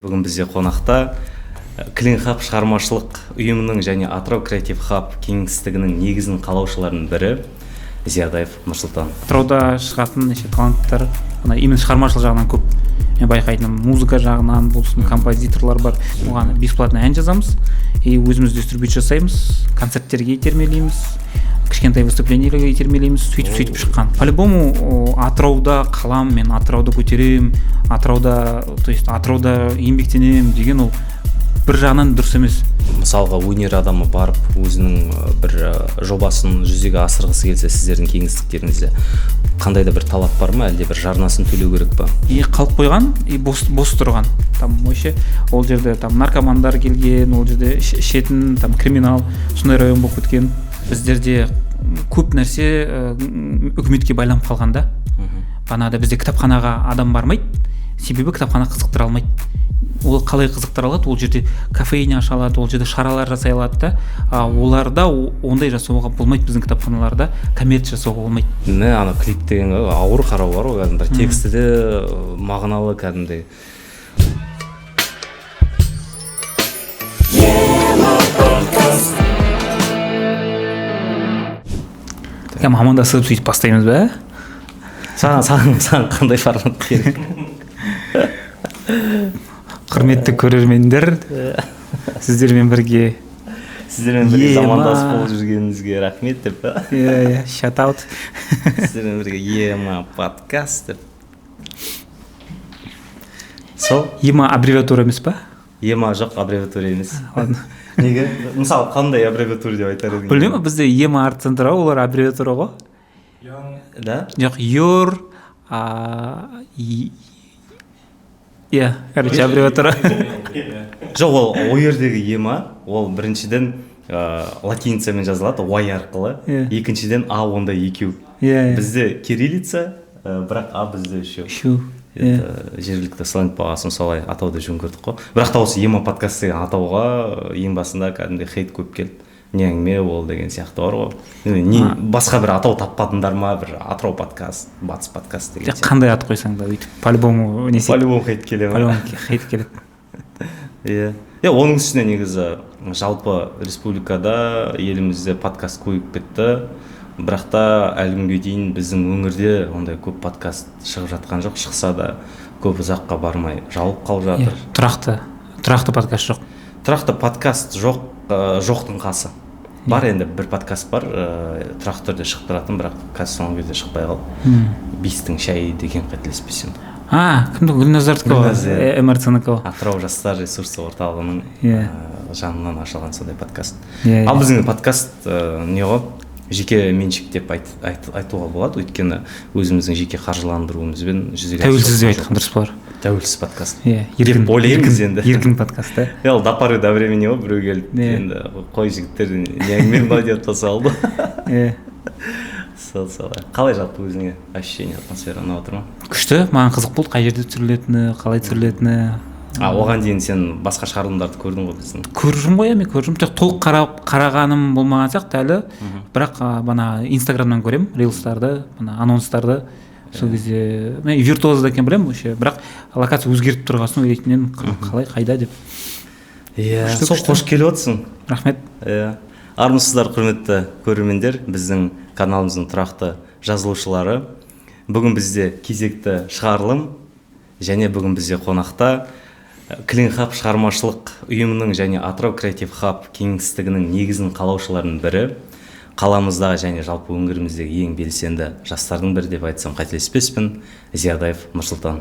Бүгін бізде қонақта Clean Hub шығармашылық ұйымының және Атырау Креатив Хаб кеңістігінің негізін қалаушыларының бірі Зиядаев Нұрсұлтан. Атырауда шығатын таланттар именно шығармашылық жағынан көп. Мен байқайтыным музыка жағынан болсын, композиторлар бар. Оған бесплатно ән жазамыз, өзіміз дистрибьют жасаймыз, концерттерге итермелейміз, кішкентай выступлениелерге итермелейміз, сөйтіп шыққан. По-любому Атырауда қалам, мен Атырауды көтерем, Атырауда еңбектенем деген ол бір жағынан дұрыс емес. Мысалға өнер адамы барып өзінің бір жобасын жүзеге асырғысы келсе, сіздердің кеңістіктеріңізде қандай да бір талап бар ма, әлде бір жарнасын төлеу керек па? Қалып қойған, бос тұрған. Ол жерде наркомандар келген, ол жерде ішетін, криминал, сондай район болып кеткен. Біздерде көп нәрсе үкіметке байланып қалғанда. Банада бізде кітапханаға адам бармайды, себебі кітапхана қызықтыра алмайды. Ол қалай қызықтыра алады? Ол жерде кафейня аша алады, ол жерде шаралар жасай алады да. Оларда ондай жасауға болмайды, біздің кітапханаларда коммерция жасауға болмайды. Ана клип деген ауыр қарау бар ғой, кәдімгі тексті де мағыналы кәдімгі. Амандасып сөйтіп бастаймыз ба? Саған қандай формат керек? Құрметті көрермендер, сіздермен бірге замандас болып жүргеніңізге рахмет деп па? Shout out. Сіздермен бірге ЕМА подкаст деп. Сол? ЕМА аббревиатура емес па? ЕМА жоқ, аббревиатура емес. Неге? Мысалы, қандай аббревиатура деп айтар едің? Білмеймін, бізде ЕМА арт-центр олар аббревиатура ғой. Да? Жоқ, Йор, короче, аббревиатура. Жоқ, ол ойердегі ема, ол біріншіден латиницамен жазылады, Y арқылы. Екіншіден А онда екеу. Бізде кириллица, бірақ А бізде үшеу. Жергілікті сленг бағасын солай атауды жөн көрдік қой. Бірақ та осы ема подкаст деген атауға ең басында кәдімгі хейт көп келді. Не әңгіме ол деген сияқты бар ғой. Басқа бір атау таппадыңдар ма, бір Атырау подкаст, Батыс подкаст деген сияқты. Қандай ат қойсаң да өйтіп, по-любому хейт келе ма? Хейт келеді. Оның үстіне негізі жалпы республикада, елімізде подкаст көйіп кетті. Бірақ та әлі күнге дейін біздің өңірде ондай көп подкаст шығып жатқан жоқ. Шықса да көп ұзаққа бармай жауып қалып жатыр. Тұрақты подкаст жоқ. Тұрақты подкаст жоқтың қасы. Бар енді бір подкаст бар, тұрақты түрде шығып тұратын, бірақ қазір соңғы кезде шықпай қалды. Бистің шайы деген қателеспесем. Кімді? Гүлназардікі, МРЦ-нікі. Атырау жастар ресурсы орталығының жанынан ашылған сондай подкаст. Ал біздің подкаст не ғой? Жеке меншік деп айтуға болады, өйткені өзіміздің жеке қаржыландыруымызбен жүзеге асырып. Тәуелсіз деп айтқан дұрыс болар. Тәуелсіз подкаст. Еркін подкаст, да? До поры до времени ғой, біреу келіп, енді қой жігіттер не әңгіме бар деп тасалды. Солай. Қалай жалпы өзіңе ощущение, атмосфера ұнап отыр ма? Күшті, маған қызық болды, қай жерде түсірілетіні, қалай түсірілетіні. Оған дейін сен басқа шығарылымдарды көрдің ғой біздің? Көрдім ғой, мен көрдім. Толық қарағаным болмаған сияқты әлі, бірақ Инстаграмнан көрем, рилстарды, анонстарды. Сол кезде мен виртуозды екен білемін, бірақ локация өзгеріп тұрғасын ойлайтыннен қалай, қайда деп. Сол қош келіп отырсың. Рахмет. Армысыздар, құрметті көрермендер, біздің каналымыздың тұрақты жазылушылары. Бүгін бізде кезекті шығарылым, және бүгін бізде қонақта Clean Hub шығармашылық ұйымының және Атырау Креатив Хаб кеңістігінің негізін қалаушыларының бірі, қаламыздағы және жалпы өңіріміздегі ең белсенді жастардың бірі деп айтсам қателеспеспін, Зиядаев Нұрсұлтан.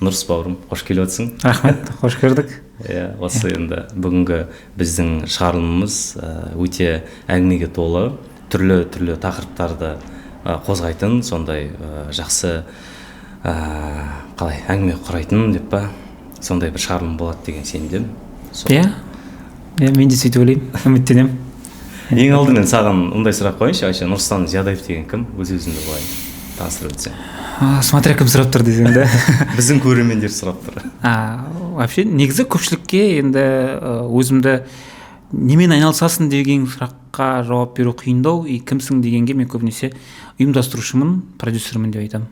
Нұрс бауырым, қош келіп отырсың. Рахмет, қош көрдік. Осы енді бүгінгі біздің шығарылымымыз өте әңгімеге толы, түрлі тақырыптарды қозғайтын, сондай жақсы қалай әңгіме құрайтын деп па, сондай бір шығарылым болады деген сенімдемін. Мен де сөйтіп ойлаймын, үміттенемін. Ең алдымен саған ондай сұрақ қойыншы, Нұрсұлтан Зиядаев деген кім? Өз-өзіңді былай таныстырып өтсең. Смотря кім сұрап тұр десең да. Біздің көрермендер сұрап тұр. Вообще негізі көпшілікке енді өзімді немен айналысасың деген сұрақ сұраққа жауап беру қиындау, и кімсің дегенге мен көбінесе ұйымдастырушымын, продюсермін деп айтамын.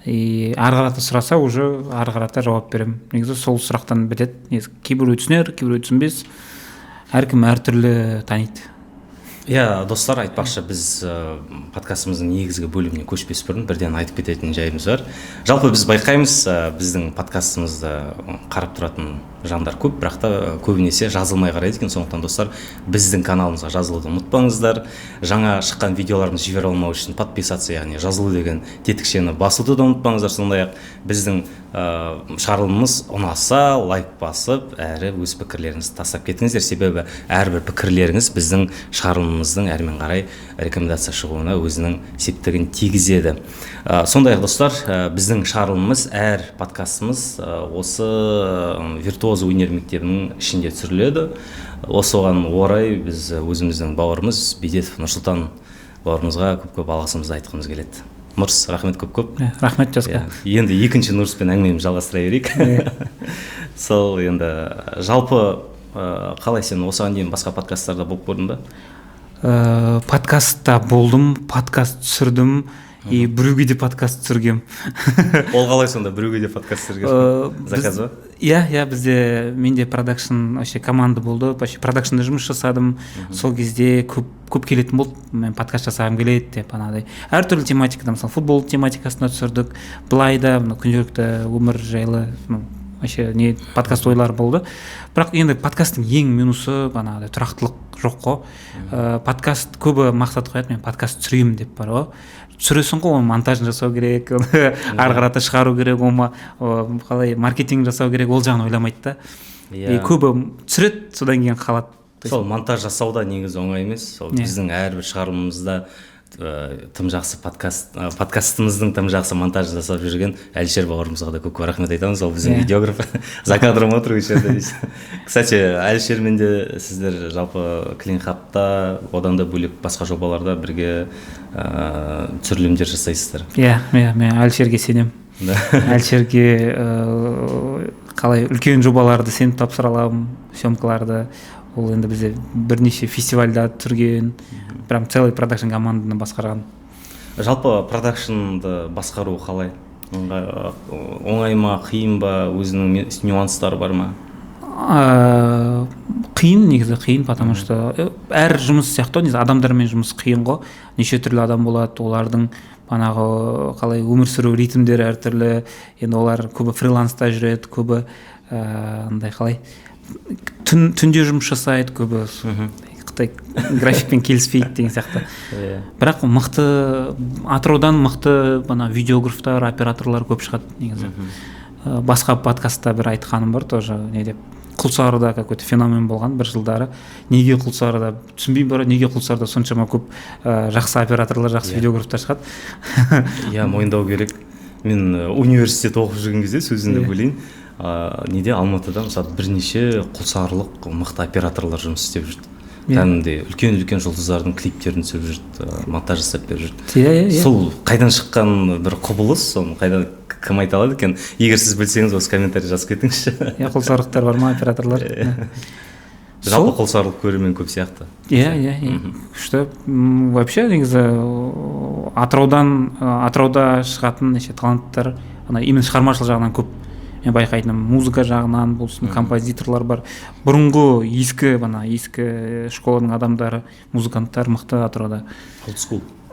И ары қарата сұраса уже ары қарата жауап беремін. Негізі сол сұрақтан бітеді. Негізі кейбіреу түсінер, кейбіреу түсінбес, әркім әртүрлі таниды. Иә, достар, айтпақшы, біз подкастымыздың негізгі бөліміне көшпес бұрын бірден айтып кететін жайымыз бар. Жалпы біз байқаймыз, біздің подкастымызды қарап тұратын жандар көп, бірақ та көбінесе жазылмай қарайды екен. Сондықтан достар, біздің каналымызға жазылуды ұмытпаңыздар. Жаңа шыққан видеоларымызды жібере алмау үшін подписаться, яғни жазылу деген тетікшені басуды да ұмытпаңыздар. Сондай-ақ біздің шығарылымымыз ұнаса, лайк басып, әрі өз пікірлеріңізді тастап кетіңіздер. Себебі әрбір пікірлеріңіз біздің шығарылымымыздың әрмен қарай рекомендация шығуына өзінің септігін тигізеді. Сондай-ақ достар, біздің шығарылымымыз, әр подкастымыз осы виртуоз өнер мектебінің ішінде түсіріледі. Осыған орай біз өзіміздің бауырымыз Бедетов Нұрсұлтан бауырымызға көп-көп алғысымызды айтқымыз келеді. Нұрс, рахмет көп-көп. Рахмет жасқа. Енді екінші Нұрспен әңгімемізді жалғастыра берейік. Сол енді жалпы қалай, сен осыған дейін басқа подкасттарда болып көрдің ба? Подкастта болдым, подкаст түсірдім, и біреуге де подкаст түсіргем. Ол қалай сонда біреуге де подкаст түсірген? Заказ ба? Иә, бізде менде продакшн вообще команда болды, вообще продакшнда жұмыс жасадым. Сол кезде көп келетін болды, мен подкаст жасағым келеді деп, анадай әртүрлі тематикада, мысалы футбол тематикасына түсірдік, былай да күнделікті өмір жайлы вообще не подкаст ойлар болды. Бірақ енді подкасттың ең минусы банағыдай тұрақтылық жоқ қой. Подкаст көбі мақсат қояды, мен подкаст түсіремін деп бар ғой. Түсіресің ғой, оны монтажын жасау керек, ары қарата шығару керек, қалай маркетинг жасау керек, ол жағын ойламайды да. И көбі түсіреді, содан кейін қалады. Сол монтаж жасауда негізі оңай емес. Сол біздің әрбір шығарылымымызда тым жақсы подкастымыздың тым жақсы монтаж жасап жүрген Әлішер бауырымызға да көп рахмет айтамыз. Ол біздің видеограф. За кадром отыр еще. Кстати, Әлішермен де сіздер жалпы Клинхабта, одан да бөлек басқа жобаларда бірге түсірілімдер жасайсыздар. Иә, мен Әлішерге сенем. Әлішерге қалай үлкен жобаларды сеніп тапсыра аламын, съемкаларды. Ол енді бізде бірнеше фестивальда түрген, прям целый продакшн команданы басқарған. Жалпы продакшнды басқару қалай? Оңай ма, қиын ба, өзінің нюанстары бар ма? Қиын, негізі қиын, потому что әр жұмыс сияқты, негізі адамдармен жұмыс қиын ғой. Неше түрлі адам болады, олардың банағы қалай өмір сүру ритмдері әртүрлі. Енді олар көбі фриланста жүреді, көбі андай қалай түнде жұмыс жасайды, көбі Қытай графикпен келіспейді деген сияқты. Бірақ мықты Атыраудан мықты видеографтар, операторлар көп шығады негізі. Басқа подкастта бір айтқаным бар тоже, не деп, Құлсарыда какой-то феномен болған бір жылдары. Неге Құлсарыда түсінбеймін бар, неге Құлсарыда соншама көп жақсы операторлар, жақсы видеографтар шығады. Иә, мойындау керек. Мен университет оқып жүрген кезде сөзінде бөлейін. Неде Алматыда мысалы бірнеше құлсарылық мықты операторлар жұмыс істеп жүрді. Кәдімгідей үлкен жұлдыздардың клиптерін түсіріп жүрді, монтаж жасап беріп жүрді. Сол қайдан шыққан бір құбылыс, соны қайдан кім айта алады екен? Егер сіз білсеңіз, осы комментарий жазып кетіңізші. Құлсарылықтар бар ма, операторлар? Жалпы құлсарылық көрермен көп сияқты. Иә. Күшті. Вообще негізі Атырауда шығатын неше таланттар, именно шығармашылық жағынан көп. Мен байқайтыным, музыка жағынан болсын, композиторлар бар. Бұрынғы ескі школаның адамдары, музыканттар мықты Атырауда.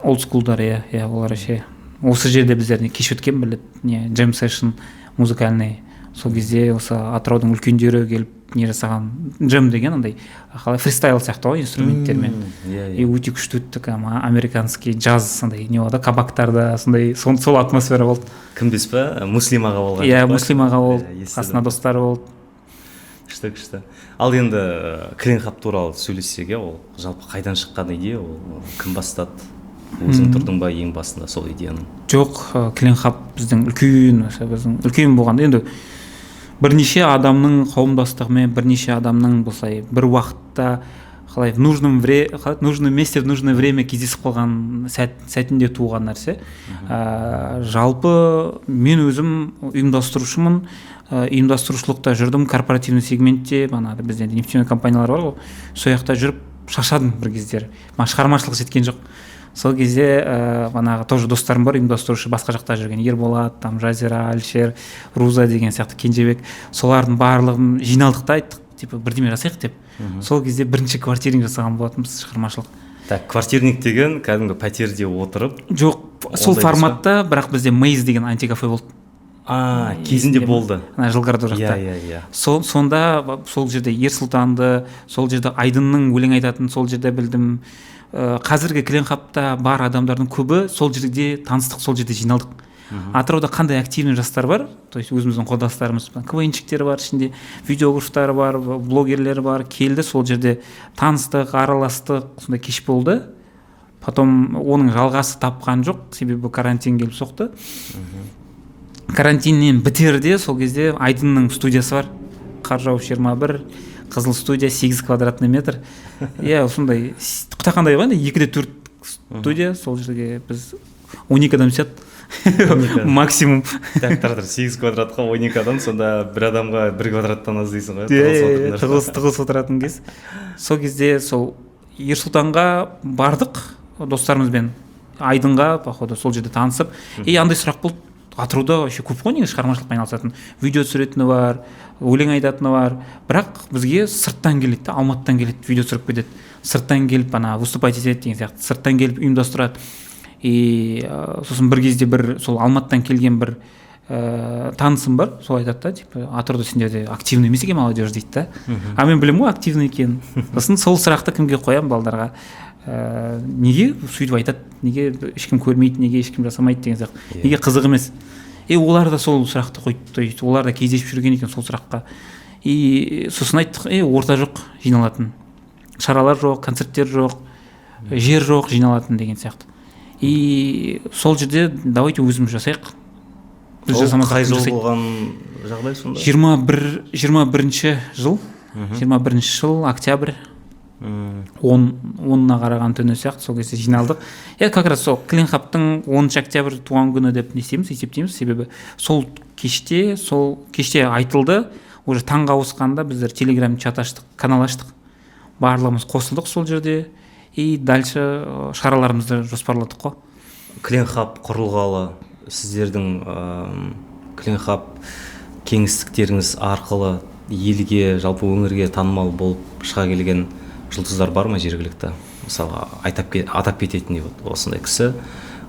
Олдскулдар, иә, олар ше. Осы жерде біздер кеш өткен біледі, джем сешн музыкальный. Сол кезде осы Атыраудың үлкендері келіп не жасаған, джем деген андай қалай фристайл сияқты ғой, инструменттермен. И өте күшті өттік, американский джаз сондай не болды, кабактарда сондай сол атмосфера болды. Кім бес па? Муслим аға болған. Иә, Муслим аға болды, қасына достары болды. Күшті. Ал енді Клинхаб туралы сөйлессек, ол жалпы қайдан шыққан идея, ол кім бастады? Өзің тұрдың ба ең басында сол идеяның? Жоқ, Клинхаб біздің үлкен болғанда, енді бірнеше адамның қауымдастығымен, бірнеше адамның болсай бір уақытта қалай в нужном месте в нужное время кездесіп қалған сәтінде туған нәрсе. Жалпы мен өзім ұйымдастырушымын, ұйымдастырушылықта жүрдім, корпоративный сегментте, бізде нефтяной компаниялар бар ғой, сол жақта жүріп шаршадым бір кездері, маған шығармашылық жеткен жоқ. Сол кезде манағы тоже достарым бар, ұйымдастырушы басқа жақта жүрген, Ерболат, там Жазира, Әлшер, Руза деген сияқты, Кенжебек, солардың барлығын жиналдық та айттық, типа бірдеме жасайық деп. Сол кезде бірінші квартиринг жасаған болатынбыз, шығармашылық. Так, квартирник деген кәдімгі пәтерде отырып? Жоқ, сол форматта, бірақ бізде Мейз деген антикафе болды. Кезінде болды. Ана Жылғарда жақта. Иә. Сонда сол жерде Ерсұлтанды, сол жерде Айдынның өлең айтатын сол жерде білдім. Қазіргі Клинхабта бар адамдардың көбі сол жерде таныстық, сол жерде жиналдық. Атырауда қандай активный жастар бар, то есть өзіміздің қолдастарымыз, КВНщиктер бар, ішінде видеографтар бар, блогерлер бар, келді, сол жерде таныстық, араластық, сондай кеш болды. Потом оның жалғасы тапқан жоқ, себебі карантин келіп соқты. Карантиннен бітерде сол кезде Айдынның студиясы бар, Қаржауыш 21, Қызыл студия, 8 квадратный метр. Иә, сондай құтақандай ғой, 2-4 студия, сол жерге біз 12 адам түседі максимум. Так, 8 квадратқа 12 адам, сонда бір адамға 1 квадраттан аз дейсің ғой? Тығыз отыратын кез. Сол кезде сол Ерсұлтанға бардық достарымызбен, Айдынға, походу, сол жерде танысып, андай сұрақ болды. Атырауда вообще көп қой, негізі шығармашылықпен айналысатын. Видео түсіретіні бар, өлең айтатыны бар. Бірақ бізге сырттан келеді, Алматыдан келеді, видео түсіріп кетеді. Сырттан келіп ана выступать етеді деген сияқты. Сырттан келіп ұйымдастырады. Сосын бір кезде сол Алматыдан келген бір танысым бар, сол айтады да, типа, Атырауда сендерде активный емес екен молодежь дейді да. Мен білемін ғой активный екенін. Сосын сол сұрақты кімге қоямын, балдарға. Неге сөйтіп айтады, неге ешкім көрмейді, неге ешкім жасамайды деген сияқты, неге қызық емес. Олар да сол сұрақты қойды, олар да кездесіп жүрген екен сол сұраққа. Сосын айттық, орта жоқ жиналатын, шаралар жоқ, концерттер жоқ, жер жоқ жиналатын деген сияқты. Сол жерде давайте өзіміз жасайық. Ол қай жыл болған жағдай сонда? 21-ші жыл, 21-ші жыл, октябрь. 10-на қараған түні сияқты, сол кезде жиналдық. Как раз сол Клинхабтың 10 октябрь туған күні деп есептейміз, себебі сол кеште айтылды, уже таңға ауысқанда біздер телеграм чат аштық, канал аштық, барлығымыз қосылдық сол жерде, дальше шараларымызды жоспарладық қой. Клинхаб құрылғалы сіздердің Клинхаб кеңістіктеріңіз арқылы елге, жалпы өңірге танымал болып шыға келген жұлдыздар бар ма жергілікті? Мысалы, атап кететіндей осындай кісі,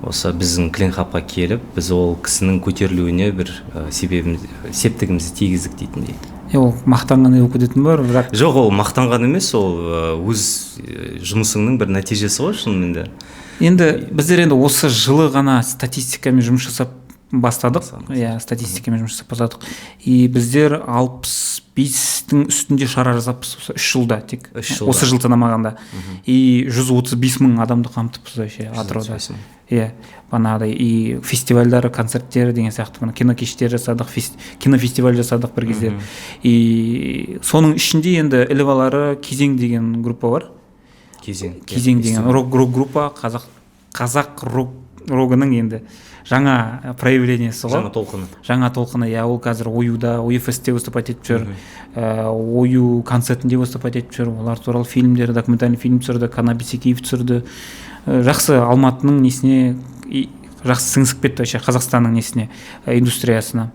осы біздің Клинхабқа келіп, біз ол кісінің көтерілуіне бір септігімізді тигіздік дейтіндей. Ол мақтанған өкілетін бар, бірақ... Жоқ, ол мақтанған емес, ол өз жұмысыңның бір нәтижесі ғой шынымен де. Енді біздер осы жылы ғана статистикамен жұмыс жасап бастадық. Статистикамен жұмыс жасап бастадық. Біздер 65-тің үстінде шара жасаппыз 3 жылда, тек осы жыл санамағанда. 135 мың адамды қамтыппыз Атырауда. Банағыдай фестивальдар, концерттер деген сияқты, кинокештер жасадық, кинофестиваль жасадық бір кезде. Соның ішінде енді ілівалары Кезең деген группа бар. Кезең деген рок-группа, қазақ рогының енді жаңа проявлениесі ғой. Жаңа толқыны. Ол қазір Оюда, ОЮФСте выступать етіп жүр, Ою концертінде выступать етіп жүр. Олар туралы фильмдер, документальный фильм түсірді, Канабисекеев түсірді. Жақсы Алматының несіне, жақсы сіңісіп кетті Қазақстанның несіне, индустриясына.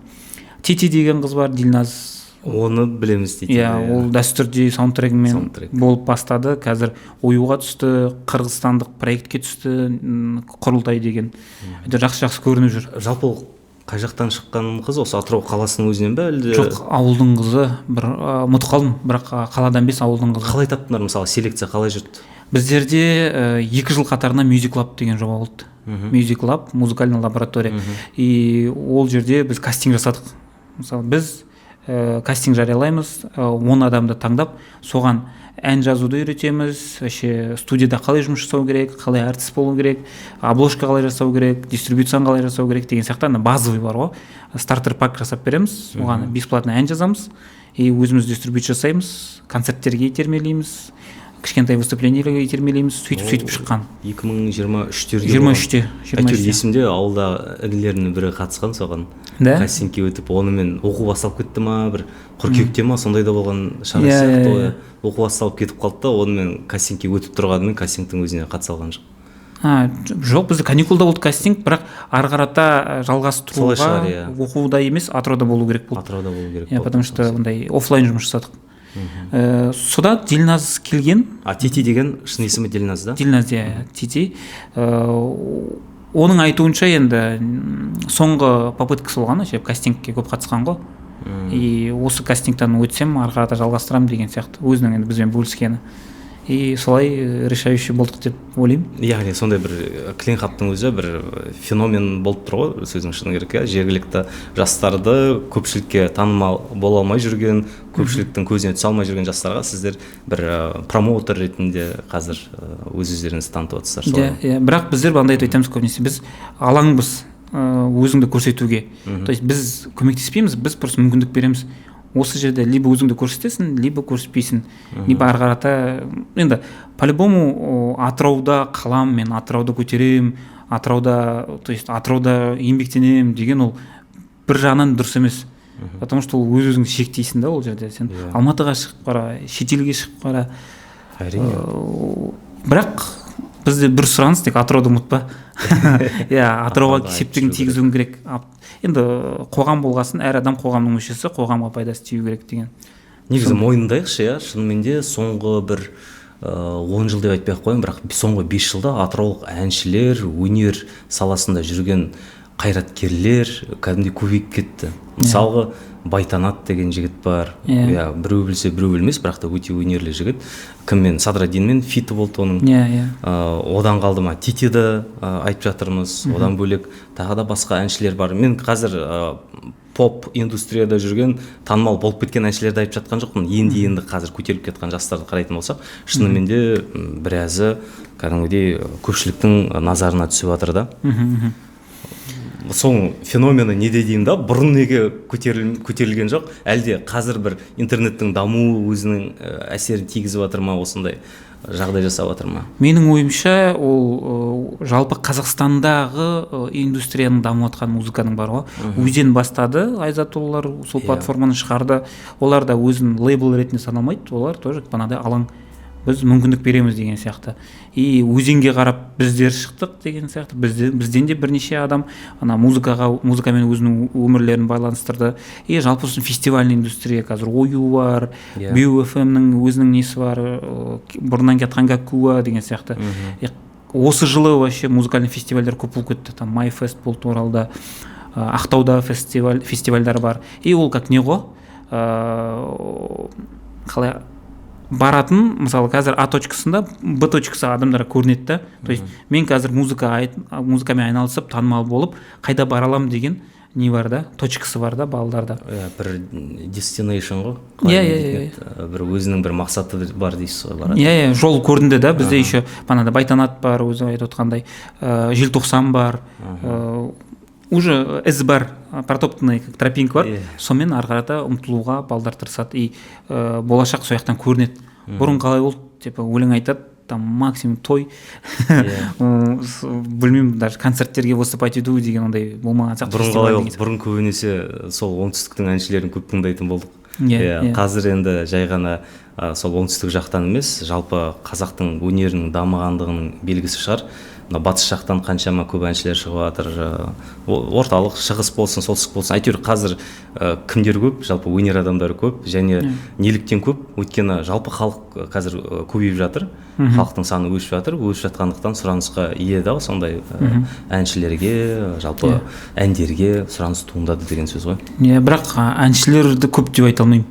Тити деген қыз бар, Дилназ. Оны білеміз дейді. Ол дәстүрде саундтрегімен болып бастады. Қазір Оюға түсті, қырғызстандық проектке түсті, Құрылтай деген. Жақсы көрініп жүр. Жалпы қай жақтан шыққан қыз, осы Атырау қаласының өзінен бе әлде? Жоқ, ауылдың қызы. Ұмытып қалдым, бірақ қаладан емес, ауылдың қызы. Қалай таптыңдар, мысалы, селекция қалай жүрді? Біздерде 2 жыл қатарына Music Lab деген жоба болды. Music Lab, музыкальный лаборатория. Ол жерде біз кастинг жасадық. Мысалы, біз кастинг жариялаймыз, 10 адамды таңдап, соған ән жазуды үйретеміз, студияда қалай жұмыс жасау керек, қалай артист болу керек, обложка қалай жасау керек, дистрибуцияны қалай жасау керек деген сияқты базовый бар ғой. Стартер пак жасап береміз, оған бесплатно ән жазамыз, өзіміз дистрибуция жасаймыз, концерттерге итермелейміз, кішкентай выступлениелерге итермелейміз, сөйтіп шыққан. 2023-терде 23-те әйтеуір есімде, ауылда інілерінің бірі қатысқан соған. Кастингке өтіп, онымен оқу басталып кетті ма, бір қыркүйекте ма, сондай да болған шара сияқты. Оқу басталып кетіп қалды да, онымен кастингке өтіп тұрғанымен кастингтің өзіне қатыса алған жоқ. Жоқ, бізде каникулда болды кастинг, бірақ ары қарата жалғастыруға оқуда емес, атырауда болу керек болды. Атырауда болу керек болды. Потому что ондай офлайн жұмыс жасадық. Сода Дилназ келген. Тити деген шын есімі Дилназ да? Дилназ, Тити. Оның айтуынша енді соңғы попыткасы болған, кастингке көп қатысқан ғой. И осы кастингтан өтсем, ары қарата жалғастырам деген сияқты. Өзінің енді бізбен бөліскені. И солай решающий болдық деп ойлаймын. Яғни сондай бір Клинхабтың өзі бір феномен болып тұр ғой, сөздің шыны керек. Жергілікті жастарды көпшілікке танымал бола алмай жүрген, көпшіліктің көзіне түсе алмай жүрген жастарға сіздер бір промоутер ретінде қазір өз-өздеріңізді танытып отырсыздар. Бірақ біздер андай айтамыз көбінесе, біз алаңбыз өзіңді көрсетуге. То есть біз көмектеспейміз, біз просто мүмкіндік береміз. Осы жерде либо өзіңді көрсетесің, либо көрсетпейсің, либо ары қарата енді по-любому Атырауда қалам, мен Атырауды көтерем, Атырауда, то есть Атырауда еңбектенем деген ол бір жағынан дұрыс емес. Потому что ол өз-өзіңді шектейсің да ол жерде. Сен Алматыға шығып қара, шетелге шығып қара. Бірақ бізде бір сұраныс, тек Атырауды ұмытпа. Атырауға септігін тигізуің керек. Енді қоғам болғасын, әр адам қоғамның мүшесі, қоғамға пайдасы тию керек деген. Негізі мойындайықшы, шынымен де соңғы бір 10 жыл деп айтпай-ақ қояйын, бірақ соңғы 5 жылда атыраулық әншілер, өнер саласында жүрген қайраткерлер кәдімгідей көбейіп кетті. Мысалға Байтанат деген жігіт бар. Біреу білсе, біреу білмес, бірақ та өте өнерлі жігіт. Кіммен? Садрадинмен фиті болды оның. Одан қалды ма? Титиді айтып жатырмыз. Одан бөлек тағы да басқа әншілер бар. Мен қазір поп индустрияда жүрген, танымал болып кеткен әншілерді айтып жатқан жоқпын. Енді қазір көтеріліп кеткен жастарды қарайтын болсақ, шынымен де біразы кәдімгідей көпшіліктің назарына түсіп жатыр да. Соң феномені неде деймін да, бұрын неге көтерілген жоқ, әлде қазір бір интернеттің дамуы өзінің әсерін тигізіп жатыр ма, осындай жағдай жасап жатыр ма? Менің ойымша ол жалпы Қазақстандағы индустрияның дамып жатқан музыканың бар ғой. Өзен бастады, Айзатоллар сол платформаны шығарды. Олар да өзін лейбл ретінде санамайды, олар тоже банадай алаң, біз мүмкіндік береміз деген сияқты. И өзенге қарап біздер шықтық деген сияқты. Бізден де бірнеше адам музыкамен өзінің өмірлерін байланыстырды. И жалпы фестивальный индустрия қазір ою бар, BUFM-нің өзінің несі бар, бұрыннан кетқан Гакуа деген сияқты. Осы жылы вообще музыкальный фестивальдер көп болып кетті. Там Майфест болды Оралда, Ақтауда фестивальдар бар. И ол как не ғой? Қалай баратын, мысалы қазір А точкасында Б точкасы адамдарға көрінеді да. То есть мен қазір музыкамен айналысып танымал болып қайда бара алам деген не бар да, точкасы бар да балаларда. Бір destination ғой. Бір өзінің бір мақсаты бар дейсіз ғой. Жол көрінді да. Бізде еще банада Байтанат бар, өзі айтып отқандай, желтоқсан бар. Уже із бар, протоптанный тропинка бар, сонымен ары қарата ұмтылуға балдар тырысады. И болашақ сол жақтан көрінеді. Бұрын қалай болды, типа өлең айтады, там максимум той, білмеймін, даже концерттерге выступать ету деген ондай болмаған сияқты. Бұрын қалай болды, бұрын көбінесе сол оңтүстіктің әншілерін көп тыңдайтын болдық. Қазір енді жай ғана сол оңтүстік жақтан емес, жалпы қазақтың өнерінің дамығандығының белгісі шығар. Батыс жақтан қаншама көп әншілер шығып жатыр, орталық, шығыс болсын, солтүстік болсын, әйтеуір қазір кімдер көп, жалпы өнер адамдары көп, және неліктен көп, өйткені жалпы халық қазір көбейіп жатыр, халықтың саны өсіп жатыр, өсіп жатқандықтан сұранысқа ие да, сондай әншілерге, жалпы әндерге сұраныс туындады деген сөз ғой. Бірақ әншілерді көп деп айта алмаймын.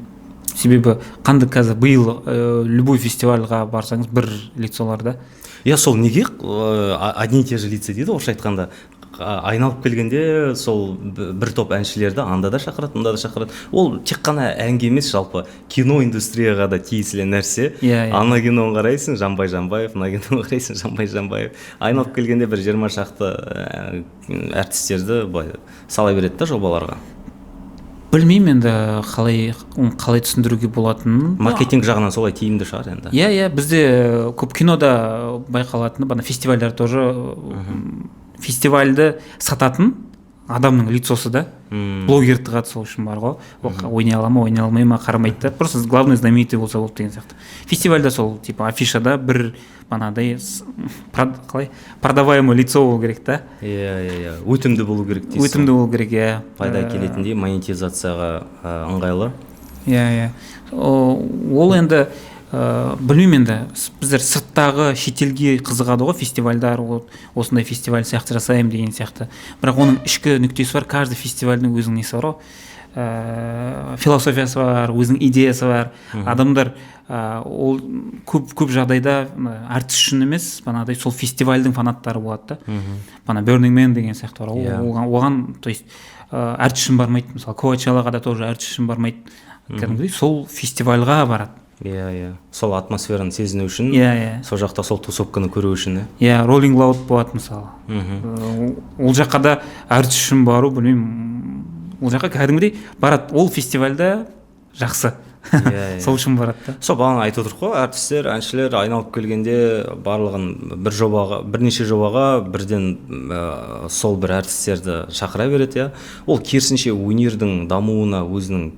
Себебі қанды қазір биыл любой фестивальға барсаңыз бір лицоларда. Сол неге одни и те же лица дейді, орысша айтқанда айналып келгенде сол бір топ әншілерді анда да шақырады, мында да шақырады. Ол тек қана әнге емес, жалпы кино индустрияға да тиесілі нәрсе. Ана киноны қарайсың, Жанбай Жанбаев, мына киноны қарайсың, Жанбай Жанбаев. Айналып келгенде бір 20 шақты әртістерді сала береді да жобаларға. білмеймін енді қалай түсіндіруге болатынын. Маркетинг жағынан солай тиімді шығар енді. Иә, бізде көп кинода байқалатыны, бана фестивальдар тоже фестивальді сататын адамның лицосы да, блогер тығады, сол үшін бар ғой. Ойнай ала ма, ойнай алмай ма қарамайды да, просто главный знаменитый болса болды деген сияқты. Фестивальда сол типа афишада бір банадай қалай продаваемый лицо болу керек та. Иә, өтімді болу керек дейсің. Өтімді болу керек, иә. Пайда келетіндей, монетизацияға ыңғайлы. Иә. Ол енді білмеймін, енді біздер сырттағы шетелге қызығады ғой, фестивальдар, осындай фестиваль сияқты жасаймын деген сияқты. Бірақ оның ішкі нүктесі бар, каждый фестивальдің өзінің несі бар ғой, философиясы бар, өзінің идеясы бар. Адамдар ол көп жағдайда әртіс үшін емес, банадай сол фестивальдің фанаттары болады да. Бана Burning Man деген сияқты бар. Оған, то есть әртіс үшін бармайды, мысалы Коачеллаға да тоже әртіс үшін бармайды. Кәдімгідей сол фестивальға барады. Иә, сол атмосфераны сезіну үшін, сол жақта сол тусовканы көру үшін. Иә, Rolling Loud болады мысалы. Ол жаққа да әртіс үшін бару, білмеймін, ол жаққа кәдімгідей барады, ол фестивальда жақсы. Сол үшін барады да. Сол бағана айтып отырық қой, әртістер, әншілер айналып келгенде барлығын бірнеше жобаға бірден сол бір әртістерді шақыра береді. Ол керісінше өнердің дамуына өзінің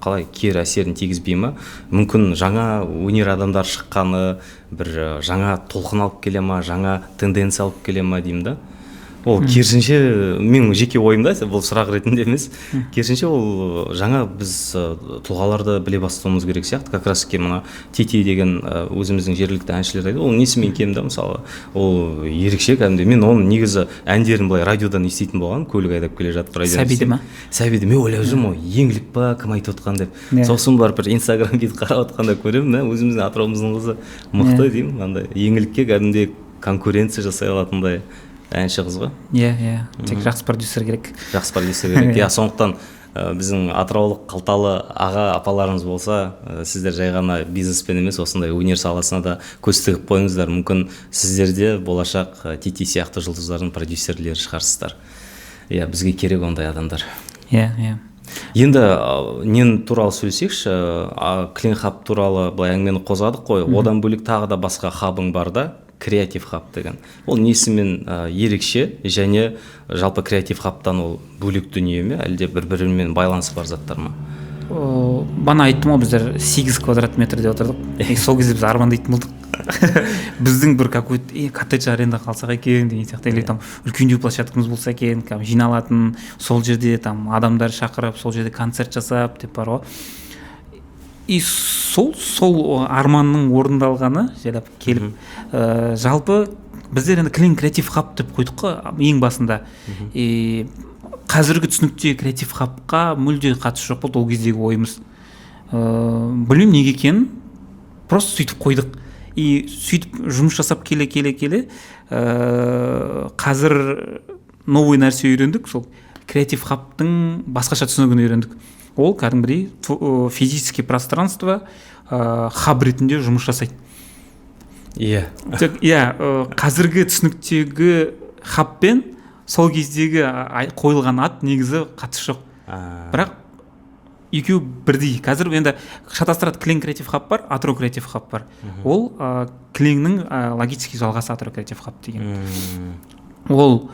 қалай кері әсерін тигізбей ма? Мүмкін жаңа өнер адамдар шыққаны бір жаңа толқын алып келе ма, жаңа тенденция алып келе ма деймін да. Ол керісінше, менің жеке ойымда, бұл сұрақ ретінде емес, керісінше ол жаңа біз тұлғаларды біле бастауымыз керек сияқты. Как раз мына Тити деген өзіміздің жергілікті әншілер дейді, ол несімен кем да, мысалы, ол ерекше кәдімгідей. Мен оның негізі әндерін былай радиодан еститін болған, көлік айдап келе жатып радиодан. Сәбиді ма? Сәбиді. Мен ойлап жүрмін, ол еңлік па, кім айтып отқан деп. Сосын барып бір Инстаграм бет қарап отқанда көремін, өзіміздің Атырауымыздың қызы мықты деймін, андай еңлікке кәдімгідей конкуренция жасай алатындай әнші қыз ғой. Иә, тек жақсы продюсер керек. Жақсы продюсер керек. Иә, сондықтан біздің атыраулық қалталы аға апаларымыз болса, сіздер жай ғана бизнеспен емес, осындай өнер саласына да көз тігіп қойыңыздар. Мүмкін сіздерде болашақ Тити сияқты жұлдыздардың продюсерлері шығарсыздар. Иә, бізге керек ондай адамдар. Иә. Енді нен туралы сөйлесекші, Clean Hub туралы былай әңгімені қозғадық қой. Одан бөлек тағы да басқа хабың бар да, Creative Hub деген. Ол несімен ерекше, және жалпы Creative Hub'тан ол бөлек дүние ме, әлде бір-бірімен байланысы бар заттар ма? Бана айттым ғой, біздер 8 квадрат метрде отырдық. Сол кезде біз армандайтын болдық. Біздің бір какой-то коттедж аренда қалсақ екен деген сияқты, или там үлкендеу площадкамыз болса екен, жиналатын, сол жерде там адамдар шақырып, сол жерде концерт жасап деп бар ғой. И сол арманның орындалғаны жайлап келіп, жалпы біздер енді Clean Creative Hub деп қойдық қой ең басында. Қазіргі түсінікте Creative Hub'қа мүлде қатысы жоқ болды ол кездегі ойымыз. Білмеймін неге екенін, просто сөйтіп қойдық. И сөйтіп жұмыс жасап келе қазір новый нәрсе үйрендік, сол Creative Hub'тың басқаша түсінігін үйрендік. Ол кәдімгідей физический пространство хаб ретінде жұмыс жасайды. Иә. Қазіргі түсініктегі хабпен сол кездегі қойылған ат негізі қатысы жоқ. Бірақ екеуі бірдей. Қазір енді шатастырады, Clean Creative Hub бар, Атырау Creative Hub бар. Ол Clean'нің логический жалғасы Атырау Creative Hub деген. Ол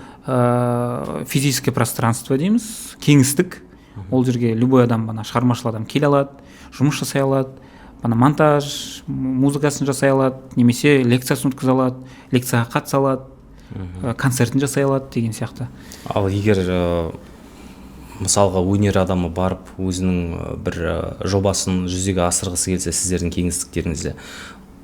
физический пространство дейміз, кеңістік. Ол жерге любой адам, шығармашыл адам келе алады, жұмыс жасай алады, монтаж, музыкасын жасай алады, немесе лекциясын өткізе алады, лекцияға қатыса алады, концертін жасай алады деген сияқты. Ал егер мысалға өнер адамы барып өзінің бір жобасын жүзеге асырғысы келсе, сіздердің кеңістіктеріңізде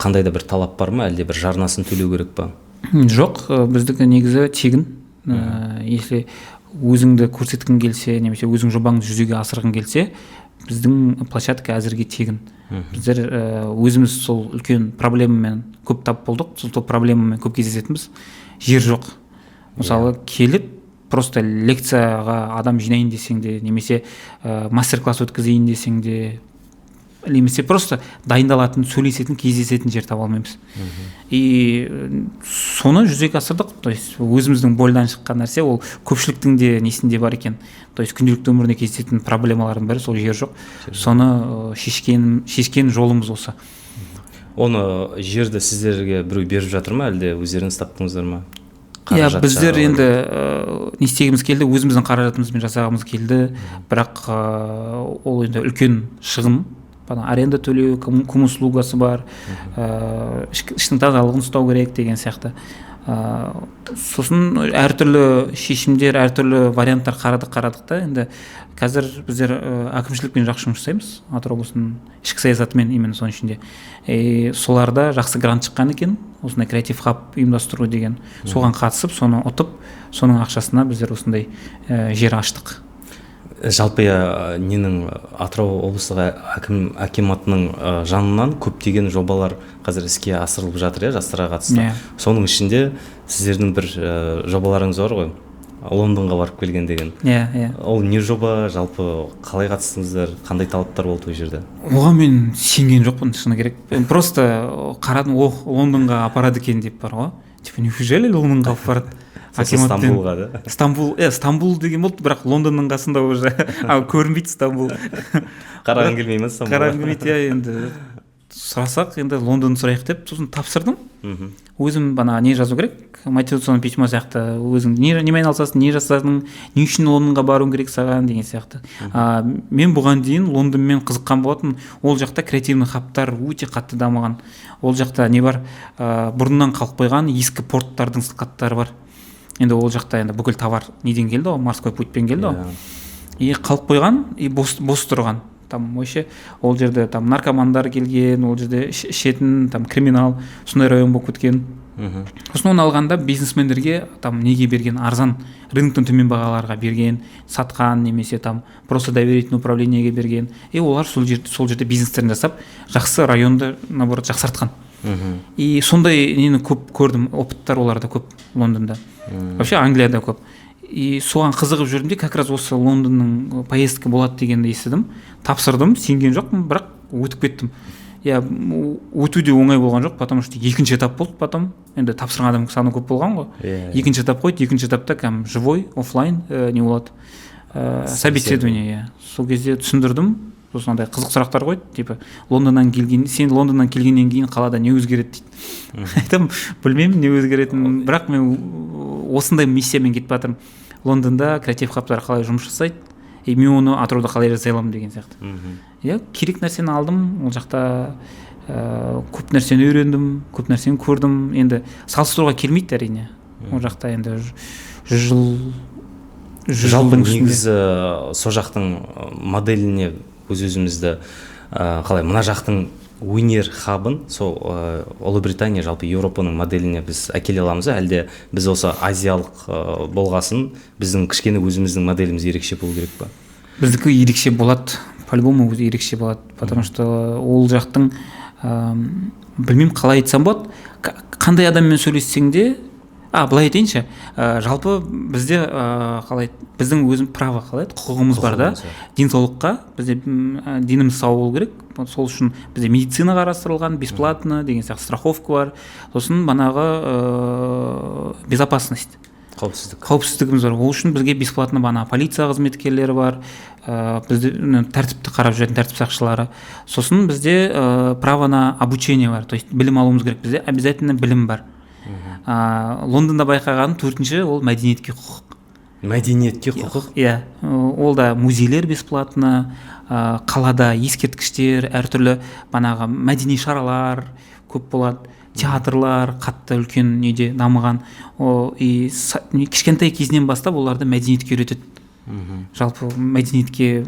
қандай да бір талап бар ма, әлде бір жарнасын төлеу керек па? Жоқ, біздікі негізі тегін. Если өзіңді көрсеткің келсе, немесе өзің жобаңды жүзеге асырғың келсе, біздің площадка әзірге тегін. Біздер өзіміз сол үлкен проблемамен көп тап болдық, сол проблемамен көп кездесетінбіз. Жер жоқ. Мысалы, келіп, просто лекцияға адам жинайын десең де, немесе мастер-класс өткізейін десең де, немесе просто дайындалатын, сөйлесетін, кездесетін жер таба алмаймыз. И соны жүзеге асырдық. То есть өзіміздің бойдан шыққан нәрсе ол көпшіліктің де несінде бар екен. То есть күнделікті өмірде кездесетін проблемалардың бірі сол жер жоқ. Соны шешкен жолымыз осы. Оны жерді сіздерге біреу беріп жатыр ма, әлде өздеріңіз таптыңыздар ма? Иә, біздер енді не істегіміз келді, өзіміздің қаражатымызбен жасағымыз келді, бірақ ол енді үлкен шығын, аренда төлеу, кум услугасы бар, іштің тазалығын ұстау керек деген сияқты. Сосын әртүрлі шешімдер, әртүрлі варианттар қарадық та, енді қазір біздер әкімшілікпен жақсы жұмыс жасаймыз, Атырау облысының ішкі саясатымен, именно соның ішінде. Соларда жақсы грант шыққан екен, осындай креатив хаб ұйымдастыру деген. Соған қатысып, соны ұтып, соның ақшасына біздер осындай жер аштық. Жалпы ненің Атырау облыстық акиматының жанынан көптеген жобалар қазір іске асырылып жатыр, жастарға қатысты. Соның ішінде сіздердің бір жобаларыңыз бар ғой, Лондонға барып келген деген. Ол не жоба, жалпы қалай қатыстыңыздар, қандай талаптар болды ол жерде? Оған мен сенген жоқпын, шыны керек. Просто қарадым, Лондонға апарады екен деп бар ғой. Типа, неужели Лондонға апарады? Стамбулға да? Стамбул деген болды, бірақ Лондонның қасында уже көрінбейді Стамбул. Қараған келмей ме Стамбулға? Қараған келмейді, енді сұрасақ, енді Лондонды сұрайық деп, сосын тапсырдым. Өзім не жазу керек, мотивационный письмо сияқты, өзің немен айналысасың, не жасадың, не үшін Лондонға баруың керек саған деген сияқты. Мен бұған дейін Лондонмен қызыққан болатын, ол жақта креативный хабтар өте қатты дамыған. Ол жақта не бар, бұрыннан қалып қойған ескі порттардың сырқаттары бар. Енді ол жақта енді бүкіл товар неден келді ғой, морской путьпен келді ғой. И қалып қойған, и бос тұрған. Там вообще ол жерде там наркомандар келген, ол жерде ішетін, там криминал, сондай район болып кеткен. Сосын оны алғанда бизнесмендерге там неге берген, арзан, рыноктан төмен бағаларға берген, сатқан, немесе там просто доверительный управлениеге берген. И олар сол жерде бизнестерін жасап, жақсы районды наоборот жақсартқан. И сондай нені көп көрдім, опыттар оларда көп Лондонда. Вообще Англияда көп. И соған қызығып жүрдім де, как раз осы Лондонның поездка болады дегенді естідім. Тапсырдым, сенген жоқпын, бірақ өтіп кеттім. Өту де оңай болған жоқ, потому что екінші этап болды потом. Енді тапсырған адам саны көп болған ғой. Екінші этап қойды, екінші этапта живой, офлайн не болады. Собеседование. Сол кезде түсіндірдім. Сосын андай қызық сұрақтар қойды, типа сен Лондоннан келгеннен кейін қалада не өзгереді дейді. Айтам, білмеймін не өзгеретінін, бірақ мен осындай миссиямен кетіп жатырмын. Лондонда креатив хабтар қалай жұмыс жасайды, и мен оны Атырауда қалай жасай аламын деген сияқты. Керек нәрсені алдым, ол жақта көп нәрсені үйрендім, көп нәрсені көрдім. Енді салыстыруға келмейді әрине. Ол жақта енді 100 жалпы негізі со жақтың моделіне өзімізді қалай, мына жақтың өнер хабын сол Ұлыбритания, жалпы Еуропаның моделіне біз әкеле аламыз, әлде біз осы азиялық болғасын біздің кішкене өзіміздің моделіміз ерекше болу керек па? Біздікі ерекше болады, по-любому ерекше болады, потому что ол жақтың білмеймін қалай айтсам болады, қандай адаммен сөйлессең де, былай айтайыншы, жалпы бізде қалай, біздің өзім право қалай, құқығымыз бар да, денсаулыққа бізде деніміз сау болу керек. Сол үшін бізде медицина қарастырылған, бесплатно деген сияқты страховка бар. Сосын безопасность, қауіпсіздігіміз бар. Ол үшін бізге бесплатно полиция қызметкерлері бар, бізде тәртіпті қарап жүретін тәртіп сақшылары. Сосын бізде право на обучение бар, то есть білім алуымыз керек. Бізде обязательно білім бар. Лондонда байқаған төртінші ол мәдениетке құқық. Мәдениетке құқық? Иә, ол да музейлер бесплатно, қалада ескерткіштер, әртүрлі мәдени шаралар көп болады, театрлар қатты үлкен неде дамыған. И кішкентай кезінен бастап оларды мәдениетке үйретеді. Жалпы мәдениетке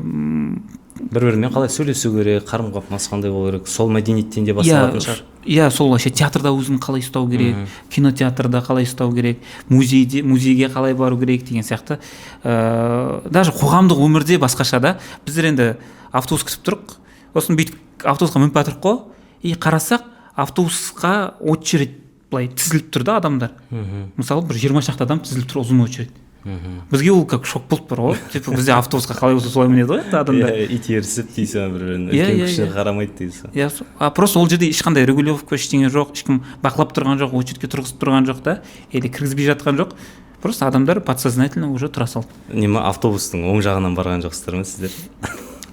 бір-бірімен қалай сөйлесу керек, қарым-қатынас қандай болу керек, сол мәдениеттен де басталатын шығар. Иә, сол театрда өзін қалай ұстау керек, кинотеатрда қалай ұстау керек, музейге қалай бару керек деген сияқты. Даже қоғамдық өмірде басқаша да. Біздер енді автобус күтіп тұрық, сосын бүйтіп автобусқа мініп жатырық қой, и қарасақ автобусқа очередь былай тізіліп тұр да адамдар. Мысалы бір 20 шақты адам тізіліп тұр, ұзын очередь. бізге ол как шок болып тұр ғой, типа бізде автобусқа қалай болса солай мінеді ғой адамдар. Ит ерсіп дейсің, бір-біріне үлкен кіші қарамайды дейсің. Иә, просто ол жерде ешқандай регулировка ештеңе жоқ, ешкім бақылап тұрған жоқ, очередке тұрғызып тұрған жоқ та, или кіргізбей жатқан жоқ. Просто адамдар подсознательно уже тұра салды. Неме автобустың оң жағынан барған жоқсыздар ма сіздер?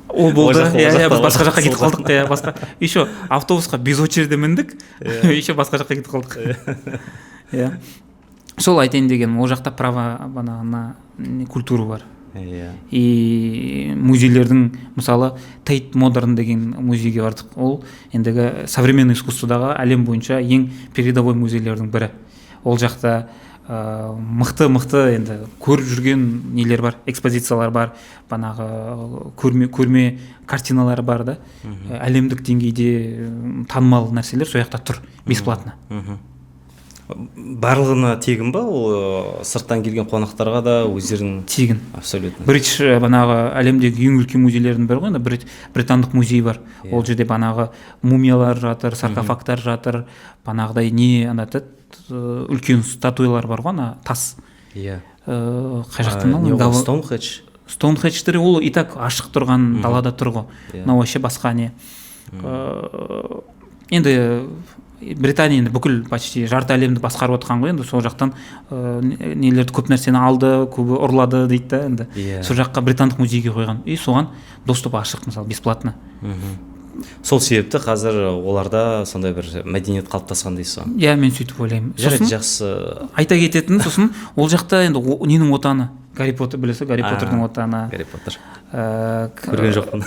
Ол болды. Иә, біз басқа жаққа кетіп қалдық. Иә, басқа. Еще автобусқа без очереди міндік. Еще басқа жаққа кетіп қалдық. Иә. Сол айтайын деген, ол жақта право ана культура бар. И музейлердің, мысалы Тейт Модерн деген музейге бардық. Ол ендігі современный искусстводағы әлем бойынша ең передовой музейлердің бірі. Ол жақта мықты енді көріп жүрген нелер бар, экспозициялар бар, банағы көрме картиналары бар да, әлемдік деңгейде танымал нәрселер сол жақта тұр, бесплатно. Барлығына тегін ба, ол сырттан келген қонақтарға да өздерінің тегін? Абсолютно. Бридж банағы әлемдегі ең үлкен музейлердің бірі ғой, британдық музей бар. Ол жерде банағы мумиялар жатыр, саркофагтар жатыр, банағыдай үлкен статуялар бар ғой, тас. Иә. Қай жақтан? Стоунхедж ол и так ашық тұрған далада тұр ғой. Мынау вообще басқа не. Енді Британия енді бүкіл почти жарты әлемді басқарып отқан ғой, енді сол жақтан нелерді көп нәрсені алды, көбі ұрлады дейді да, енді сол жаққа британдық музейге қойған. И соған доступ ашық, мысалы бесплатно. Сол себепті қазір оларда сондай бір мәдениет қалыптасқан дейсіз ғой? Иә, мен сөйтіп ойлаймын. Жақсы. Айта кететін, сосын ол жақта енді ненің отаны? Гарри Поттер, білесіз, Гарри Поттердің отаны. Гарри Поттер. Көрген жоқпын.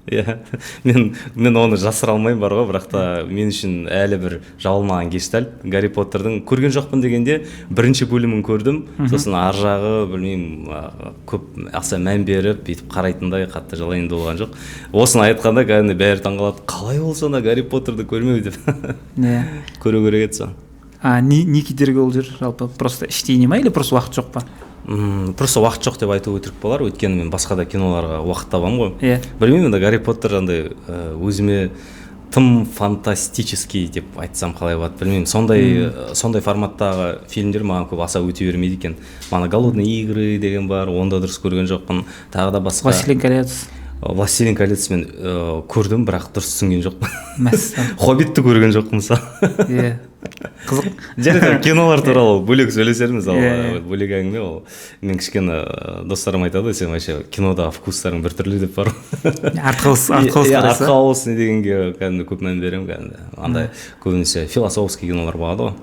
Иә, мен оны жасыра алмаймын бар ғой, бірақ та мен үшін әлі бір жабылмаған гештальт. Гарри Поттердің көрген жоқпын дегенде бірінші бөлімін көрдім, сосын ар жағы білмеймін көп аса мән беріп бүйтіп қарайтындай қатты жалайынды болған жоқ. Осыны айтқанда кәдімгі бәрі таңғалады, қалай ол сонда Гарри Поттерді көрмеу деп. Көру керек еді соны. Не кедергі ол жер жалпы? Просто іштей не ма или просто уақыт жоқ па? Просто уақыт жоқ деп айту өтірік болар, өйткені мен басқа да киноларға уақыт табамын ғой. Білмеймін, да Гарри Поттер андай өзіме тым фантастический деп айтсам қалай болады, білмеймін. Сондай форматтағы фильмдер маған көп аса өте бермейді екен. Мана Голодные игры деген бар, онда дұрыс көрген жоқпын. Тағы да басқа. Властелин колец мен көрдім, бірақ дұрыс түсінген жоқпын. Хоббитті көрген жоқпын мысалы. Қызық. Және кинолар туралы бөлек сөйлесерміз, бөлек әңгіме ол. Мен кішкене достарым айтады, сен вообще кинодағы вкустарың біртүрлі деп бар. Артхаус не дегенге кәдімгі көп мән беремін кәдімгі. Андай көбінесе философский кинолар болады ғой.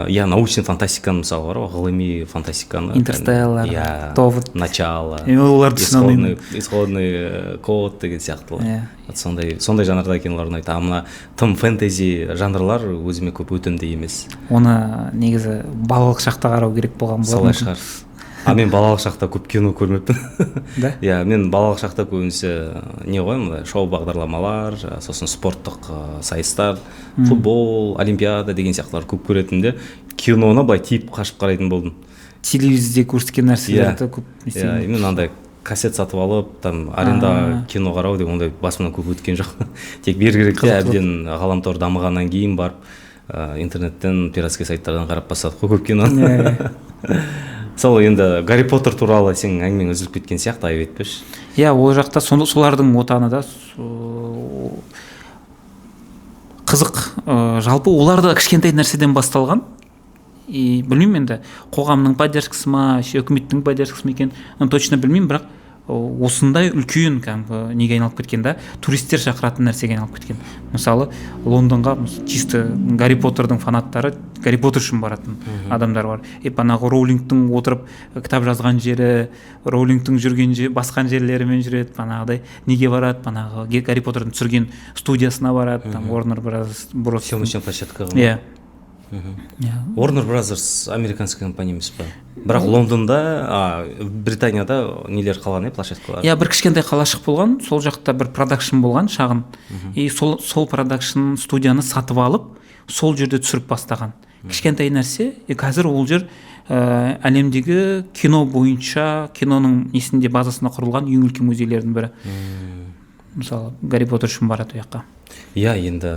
Я научный фантастиканы мысалы бар ғой, ғылыми фантастиканы. Интерстеллар, Товарищ, Начало, Исходный код деген сияқты. Сондай жанрда кинолар ұнайды. Мына тым фэнтези жанрлар өзіме көп өтімді емес. Оны негізі балалық шақта қарау керек болған болатын. Солай шығар. Мен балалық шақта көп кино көрмеппін. Да? Иә, мен балалық шақта көбінесе не ғой, шоу бағдарламалар, сосын спорттық сайыстар, футбол, олимпиада деген сияқтылар көп көретінде, киноны былай тиіп қашып қарайтын болдым. Телевизияда көрсеткен нәрселерді көп естимін. Иә, мен андай кассет сатып алып, там аренда кино қарау деген ондай басымнан көп өткен жоқ. Тек бергеректе әбден ғаламтор дамығаннан кейін барып интернеттен, пиратский сайттардан қарап бастадық қой көп киноны. Сол енді Гарри Поттер туралы сенің әңгімең үзіліп кеткен сияқты, айтып өтпеші. Иә, ол жақта солардың отаны да қызық. Жалпы олар да кішкентай нәрседен басталған. И білмеймін енді қоғамның поддержкасы ма, үкіметтің поддержкасы ма екен, точно білмеймін, бірақ осындай үлкен неге айналып кеткен да, туристер шақыратын нәрсеге айналып кеткен. Мысалы Лондонға чисто Гарри Поттердің фанаттары, Гарри Поттер үшін баратын адамдар бар. Банағы Роулингтің отырып кітап жазған жері, Роулингтің жүрген басқан жерлерімен жүреді, банағыдай неге барады, банағы Гарри Поттердің түсірген студиясына барады, там Warner Bros. Съемочная площадка. Иә. Warner Brothers американский компания емес па? Бірақ Лондонда, Британияда нелер қалған, площадкалар? Иә, бір кішкентай қалашық болған, сол жақта бір продакшн болған, шағын. И сол продакшн студияны сатып алып, сол жерде түсіріп бастаған. Кішкентай нәрсе, қазір ол жер әлемдегі кино бойынша, киноның несінде базасына құрылған ең үлкен музейлердің бірі. мысалы Гарри Поттер үшін барады ол жаққа. Иә, енді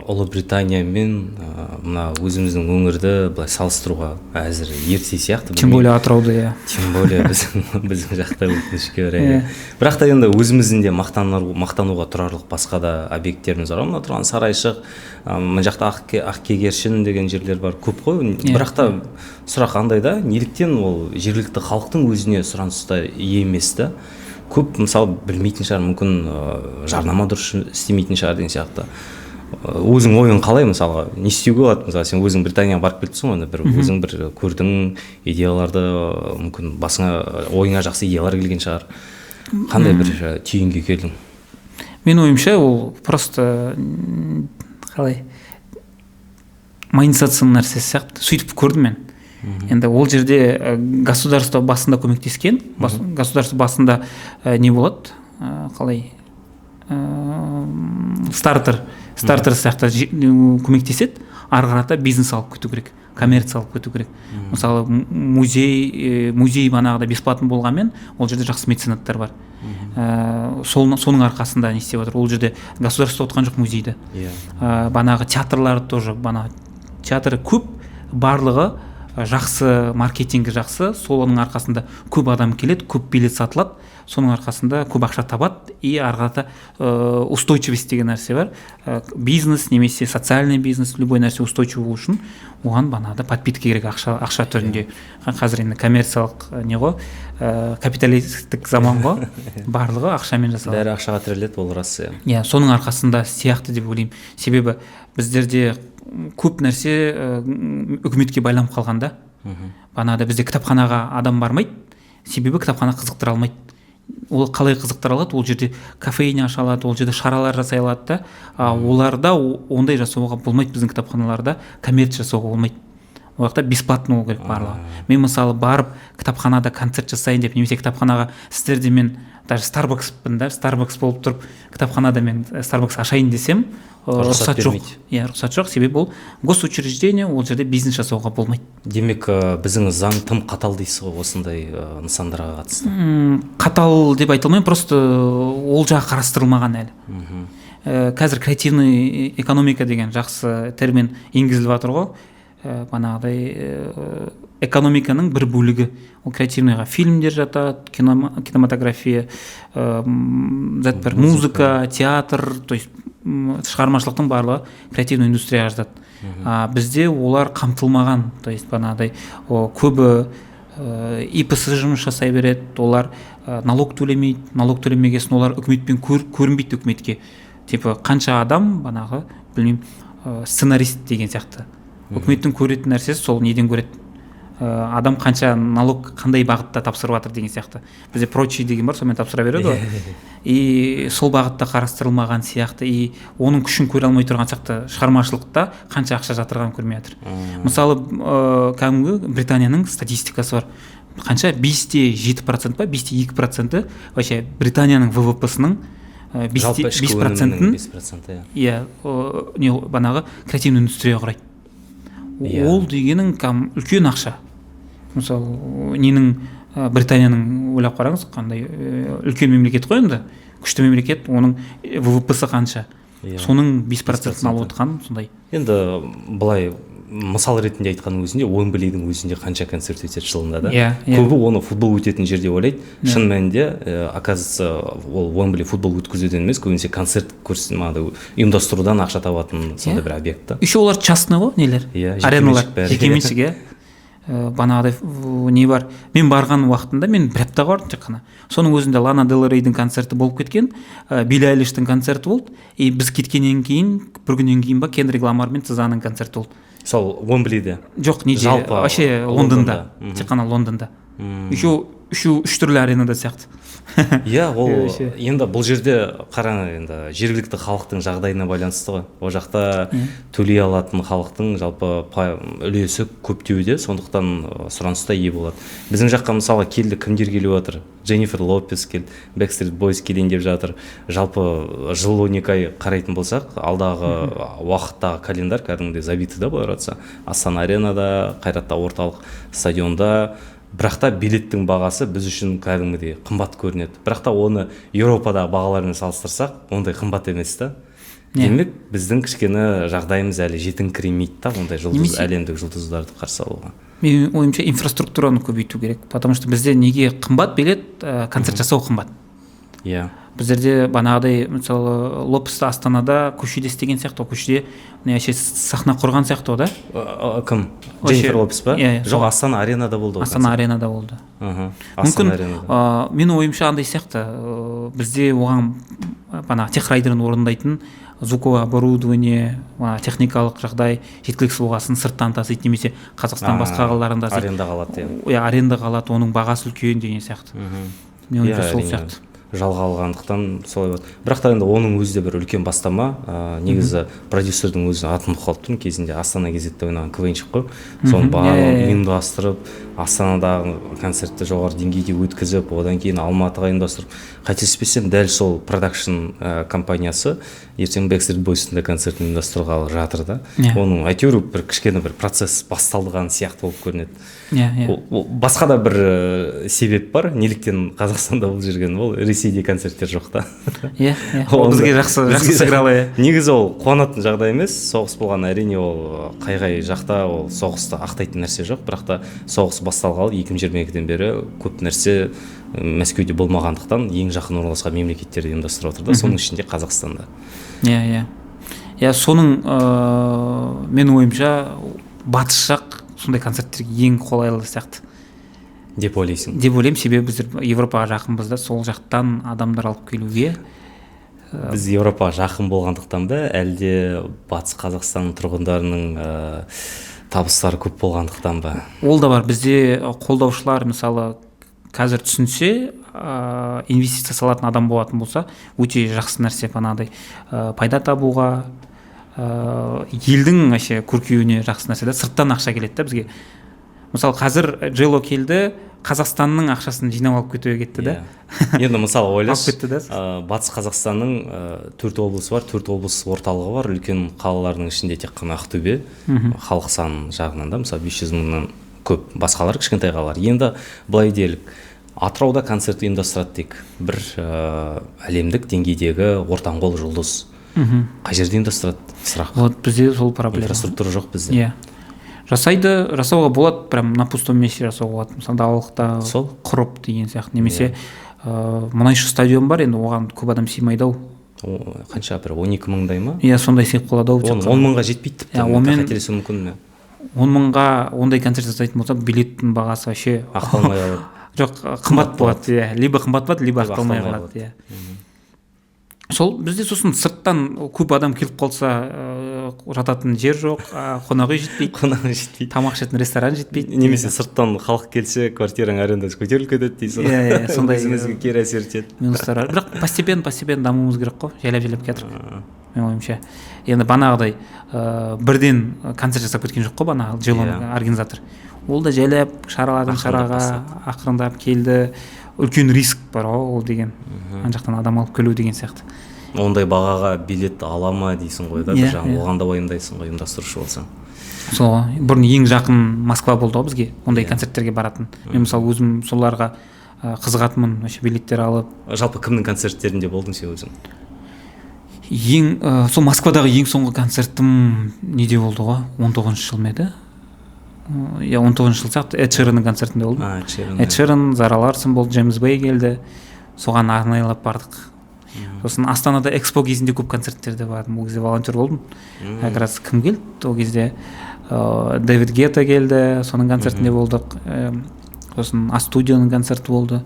Ұлыбритания мен мына өзіміздің өңірді былай салыстыруға әзір ерте сияқты. Тем более Атырауды, иә. Тем более біздің жақта өкінішке орай. Бірақ та енді өзіміздің де мақтануға тұрарлық басқа да объекттеріміз бар. Мына тұрған Сарайшық, мына жақта Ақкегершін деген жерлер бар, көп қой. Бірақ та сұрақ қандай да, неліктен ол жергілікті халықтың өзіне сұранысқа ие емес та? Көп мысалы білмейтін шығар, мүмкін жарнама дұрыс істемейтін шығар деген сияқты. Өзің ойың қалай, мысалға не істеуге болады? Мысалы сен өзің Британияға барып келіпсің ғой, бір өзің бір көрдің идеяларды, мүмкін басыңа ойыңа жақсы идеялар келген шығар. Қандай бір түйінге келдің? Мен ойымша ол просто қалай майндсетсың нәрсесі сияқты. Сөйтіп көрдім мен. Енді ол жерде государство басында көмектескен, государство басында не болады, қалай стартер сияқты көмектеседі, ары қарата бизнес алып кету керек, коммерция алып кету керек. Мысалы музей банағыда бесплатно болғанмен, ол жерде жақсы меценаттар бар. Соның арқасында не істеп отыр. Ол жерде государство отқан жоқ музейді. Банағы театрлар тоже, банағы театры көп, барлығы жақсы, маркетингі жақсы, соның арқасында көп адам келеді, көп билет сатылады, соның арқасында көп ақша табады, и арғата устойчивость деген нәрсе бар. Бизнес немесе социальный бизнес, любой нәрсе устойчивый болу үшін оған банағыда подпитка керек, ақша түрінде. Қазір енді коммерциялық не ғой, капиталистік заман ғой, барлығы ақшамен жасалады. Бәрі ақшаға тіреледі, ол рас. Иә, соның арқасында сияқты деп ойлаймын. Себебі біздерде көп нәрсе үкіметке байланып қалғанда. Банағыда бізде кітапханаға адам бармайды, себебі кітапхана қызықтыра алмайды. Ол қалай қызықтыра алады? Ол жерде кафейня аша алады, ол жерде шаралар жасай алады да, оларда ондай жасауға болмайды, біздің кітапханаларда коммерция жасауға болмайды. Ол жақта бесплатно болу керек барлығы. Мен мысалы барып кітапханада концерт жасайын деп, немесе кітапханаға сіздерде мен даже Starbucks болып тұрып, кітапханада мен Starbucks ашайын десем, рұқсат жоқ. Иә, рұқсат жоқ, себебі ол госучреждение, ол жерде бизнес жасауға болмайды. Демек, біздің заң тым қатал дейсіз ғой осындай нысандарға қатысты? Қатал деп айта алмаймын, просто ол жағы қарастырылмаған әлі. Қазір креативный экономика деген жақсы термин енгізіліп жатыр ғой. Банағыдай экономиканың бір бөлігі. Ол креативныйға фильмдер жатады, кинематография, музыка, театр, то есть шығармашылықтың барлығы креативный индустрияға жатады. Бізде олар қамтылмаған, то есть банағыдай көбі ИПС жұмыс жасай береді, олар налог төлемейді, налог төлемегесін олар үкіметпен көрінбейді үкіметке. Типа қанша адам банағы, білмеймін, сценарист деген сияқты. Үкіметтің көретін нәрсесі сол неден көреді. Адам қанша налог қандай бағытта тапсырып жатыр деген сияқты. Бізде прочий деген бар, сонымен тапсыра береді ғой. И сол бағытта қарастырылмаған сияқты, и оның күшін көре алмай тұрған сияқты шығармашылықта қанша ақша жатырғанын көрмей жатыр. Мысалы, кәдімгі Британияның статистикасы бар. Қанша 5-7% па, 5-2% вообще Британияның ВВП-сының 5%-ын банағы креативный индустрия құрайды. Ол дегенің үлкен ақша. Мысалы, ненің Британияның ойлап қараңыз, қандай үлкен мемлекет қой енді, күшті мемлекет, оның ВВП-сы қанша. Соның 5%-ын алып отырған сондай. Енді былай мысал ретінде айтқан өзінде Уэмблидің өзінде қанша концерт өтеді жылында да. Көбі оны футбол өтетін жерде ойлайды. Шын мәнінде, оказывается, ол Уэмбли футбол өткізуден емес, көбінесе концерт ұйымдастырудан ақша табатын сондай бір объект. Еще олар частный ғой, нелер? Ареналар, жекеменшік. Банағыдай не бар. Мен барған уақытында мен бір аптаға бардым тек қана. Соның өзінде Лана Дель Рейдің концерті болып кеткен, Билли Айлиштің концерті болды, и біз кеткеннен кейін, бір күннен кейін ба, Кендрик Ламар мен Цзаның концерті болды. Сол Уэмблиде? Жоқ, неде, вообще Лондонда, тек қана Лондонда. Еще үш түрлі аренада сияқты. Иә, ол енді бұл жерде қараң, енді жергілікті халықтың жағдайына байланысты ғой. Ол жақта төлей алатын халықтың жалпы үлесі көптеуде, сондықтан сұраныста ие болады. Біздің жаққа мысалға келді, кімдер келіп жатыр? Дженнифер Лопес келді, Backstreet Boys келейін деп жатыр. Жалпы жыл 12 ай қарайтын болсақ, алдағы уақыттағы календар кәдімгідей забиты да болар атса. Астана аренада, Қайратта орталық стадионда, бірақ та билеттің бағасы біз үшін кәдімгідей қымбат көрінеді. Бірақ та оны Еуропадағы бағалармен салыстырсақ ондай қымбат емес та. Демек біздің кішкене жағдайымыз әлі жетіңкіремейді да ондай әлемдік жұлдыздарды қарсы алуға. Менің ойымша инфраструктураны көбейту керек, потому что бізде неге қымбат билет, концерт жасау қымбат. Иә. Біздерде банағыдай мысалы Лопесте Астанада көшеде істеген сияқты, көшеде вообще сахна құрған сияқты да. Кім? Дженнифер Лопес па? Жоқ, Астана аренада болды. Астана аренада болды. Мүмкін менің ойымша андай сияқты, бізде оған бана техрайдерін орындайтын звуковое оборудование, техникалық жағдай жеткіліксіз болғасын сырттан тасиды, немесе Қазақстан басқа қалаларында арендаға алады. Арендаға алады, оның бағасы үлкен деген сияқты. Мен ойымша сол сияқты. Жалға алғандықтан солай болады. Бірақ та енді оның өзі де бір үлкен бастама. Негізі продюсердің өзі атын ұмытып қалыппын, кезінде Астана газетте ойнаған КВНщик қой. Соны барлығын ұйымдастырып, Астанадағы концертті жоғары деңгейде өткізіп, одан кейін Алматыға ұйымдастырып, қателеспесем дәл сол продакшн компаниясы ертең Backstreet Boys'тың да концертін ұйымдастырғалы жатыр да. Оның әйтеуір бір кішкене бір процесс басталған сияқты болып көрінеді. Басқа да бір себеп бар, неліктен Қазақстанда бұл жүрген, ол Ресейде концерттер жоқ та. Ол бізге жақсы сыгралы. Негізі ол қуанатын жағдай емес, соғыс болған әрине ол қай жақта ол соғысты ақтайтын нәрсе жоқ, бірақ та соғыс басталғалы 2022-ден бері көп нәрсе Мәскеуде болмағандықтан ең жақын орналасқан мемлекеттерді ұйымдастырып отыр да, соның ішінде Қазақстанда. Соның менің ойымша батыс жақ сондай концерттерге ең қолайлы сияқты. Деп ойлайсың? Деп ойлаймын, себебі біздер Европаға жақынбыз да, сол жақтан адамдар алып келуге. Біз Европаға жақын болғандықтан ба, әлде батыс Қазақстан тұрғындарының табыстары көп болғандықтан ба? Ол да бар. Бізде қолдаушылар мысалы қазір түсінсе, инвестиция салатын адам болатын болса, өте жақсы нәрсе, банағыдай пайда табуға, елдің вообще көркеюіне жақсы нәрсе да, сырттан ақша келеді да бізге. Мысалы қазір Джело келді, Қазақстанның ақшасын жинап алып кетуге кетті да. Енді мысалы ойлашы, батыс Қазақстанның 4 облысы бар, 4 облыс орталығы бар, үлкен қалалардың ішінде тек қана Ақтөбе, халық саны жағынан да, мысалы 500 мыңнан көп, басқалары кішкентай қалалар. Енді былай делік, Атырауда концерт ұйымдастырады дейік, бір әлемдік деңгейдегі ортаңқол жұлдыз. Қай жерде ұйымдастырады? Сұрақ. Вот бізде сол проблема. Инфраструктура жоқ бізде. Жасауға болады, прям на пустом месте жасауға болады. Мысалы далалықта құрып деген сияқты, немесе мұнайшы стадион бар, енді оған көп адам сыймайды-ау. Қанша, бір 12 мыңдай ма? Сондай сыйып қалады-ау. 10 мыңға жетпейді тіпті, қателесу мүмкін ме? 10 мыңға ондай концерт жасайтын болса, билеттің бағасы вообще ақталмай қалады. Жоқ, қымбат болады, либо қымбат болады, либо ақталмай қалады. Сол бізде сосын сырттан көп адам келіп қалса, жататын жер жоқ, қонақ үй жетпейді, тамақ ішетін ресторан жетпейді. Немесе сырттан халық келсе, квартираң арендасы көтеріліп кетеді дейсің. Сондай өзімізге кері әсер етеді. Минустар бар. Бірақ постепенно дамуымыз керек қой, жайлап кетір. Мен ойымша. Енді банағыдай бірден концерт жасап кеткен жоқ қой, банағы Джелоның организатор. Ол да жайлап шараға ақырындап келді. Үлкен риск бар ол деген. Ан жақтан адам алып келу деген сияқты. Ондай бағаға билет ала ма дейсің ғой да, оған да уайымдайсың ғой, ұйымдастырушы болсаң. Сол, бұрын ең жақын Москва болды ғой бізге, ондай концерттерге баратын. Мен мысалы өзім соларға қызығатынмын, билеттер алып. Жалпы кімнің концерттерінде болдың сен өзің? Сол Москвадағы ең соңғы концертім неде болды ғой? 19-шы жыл ма еді? 19-шы жыл сияқты, Эд Ширанның концертінде болдым. Эд Ширан, Зара Ларсон болды, Джеймс Бэй келді. Соған арнайлап бардық. Сосын Астанада экспо кезінде көп концерттерде бардым. Ол кезде волонтер болдым. Как раз кім келді? Ол кезде Дэвид Гетта келді, соның концертінде болдық. Сосын А-студионың концерті болды.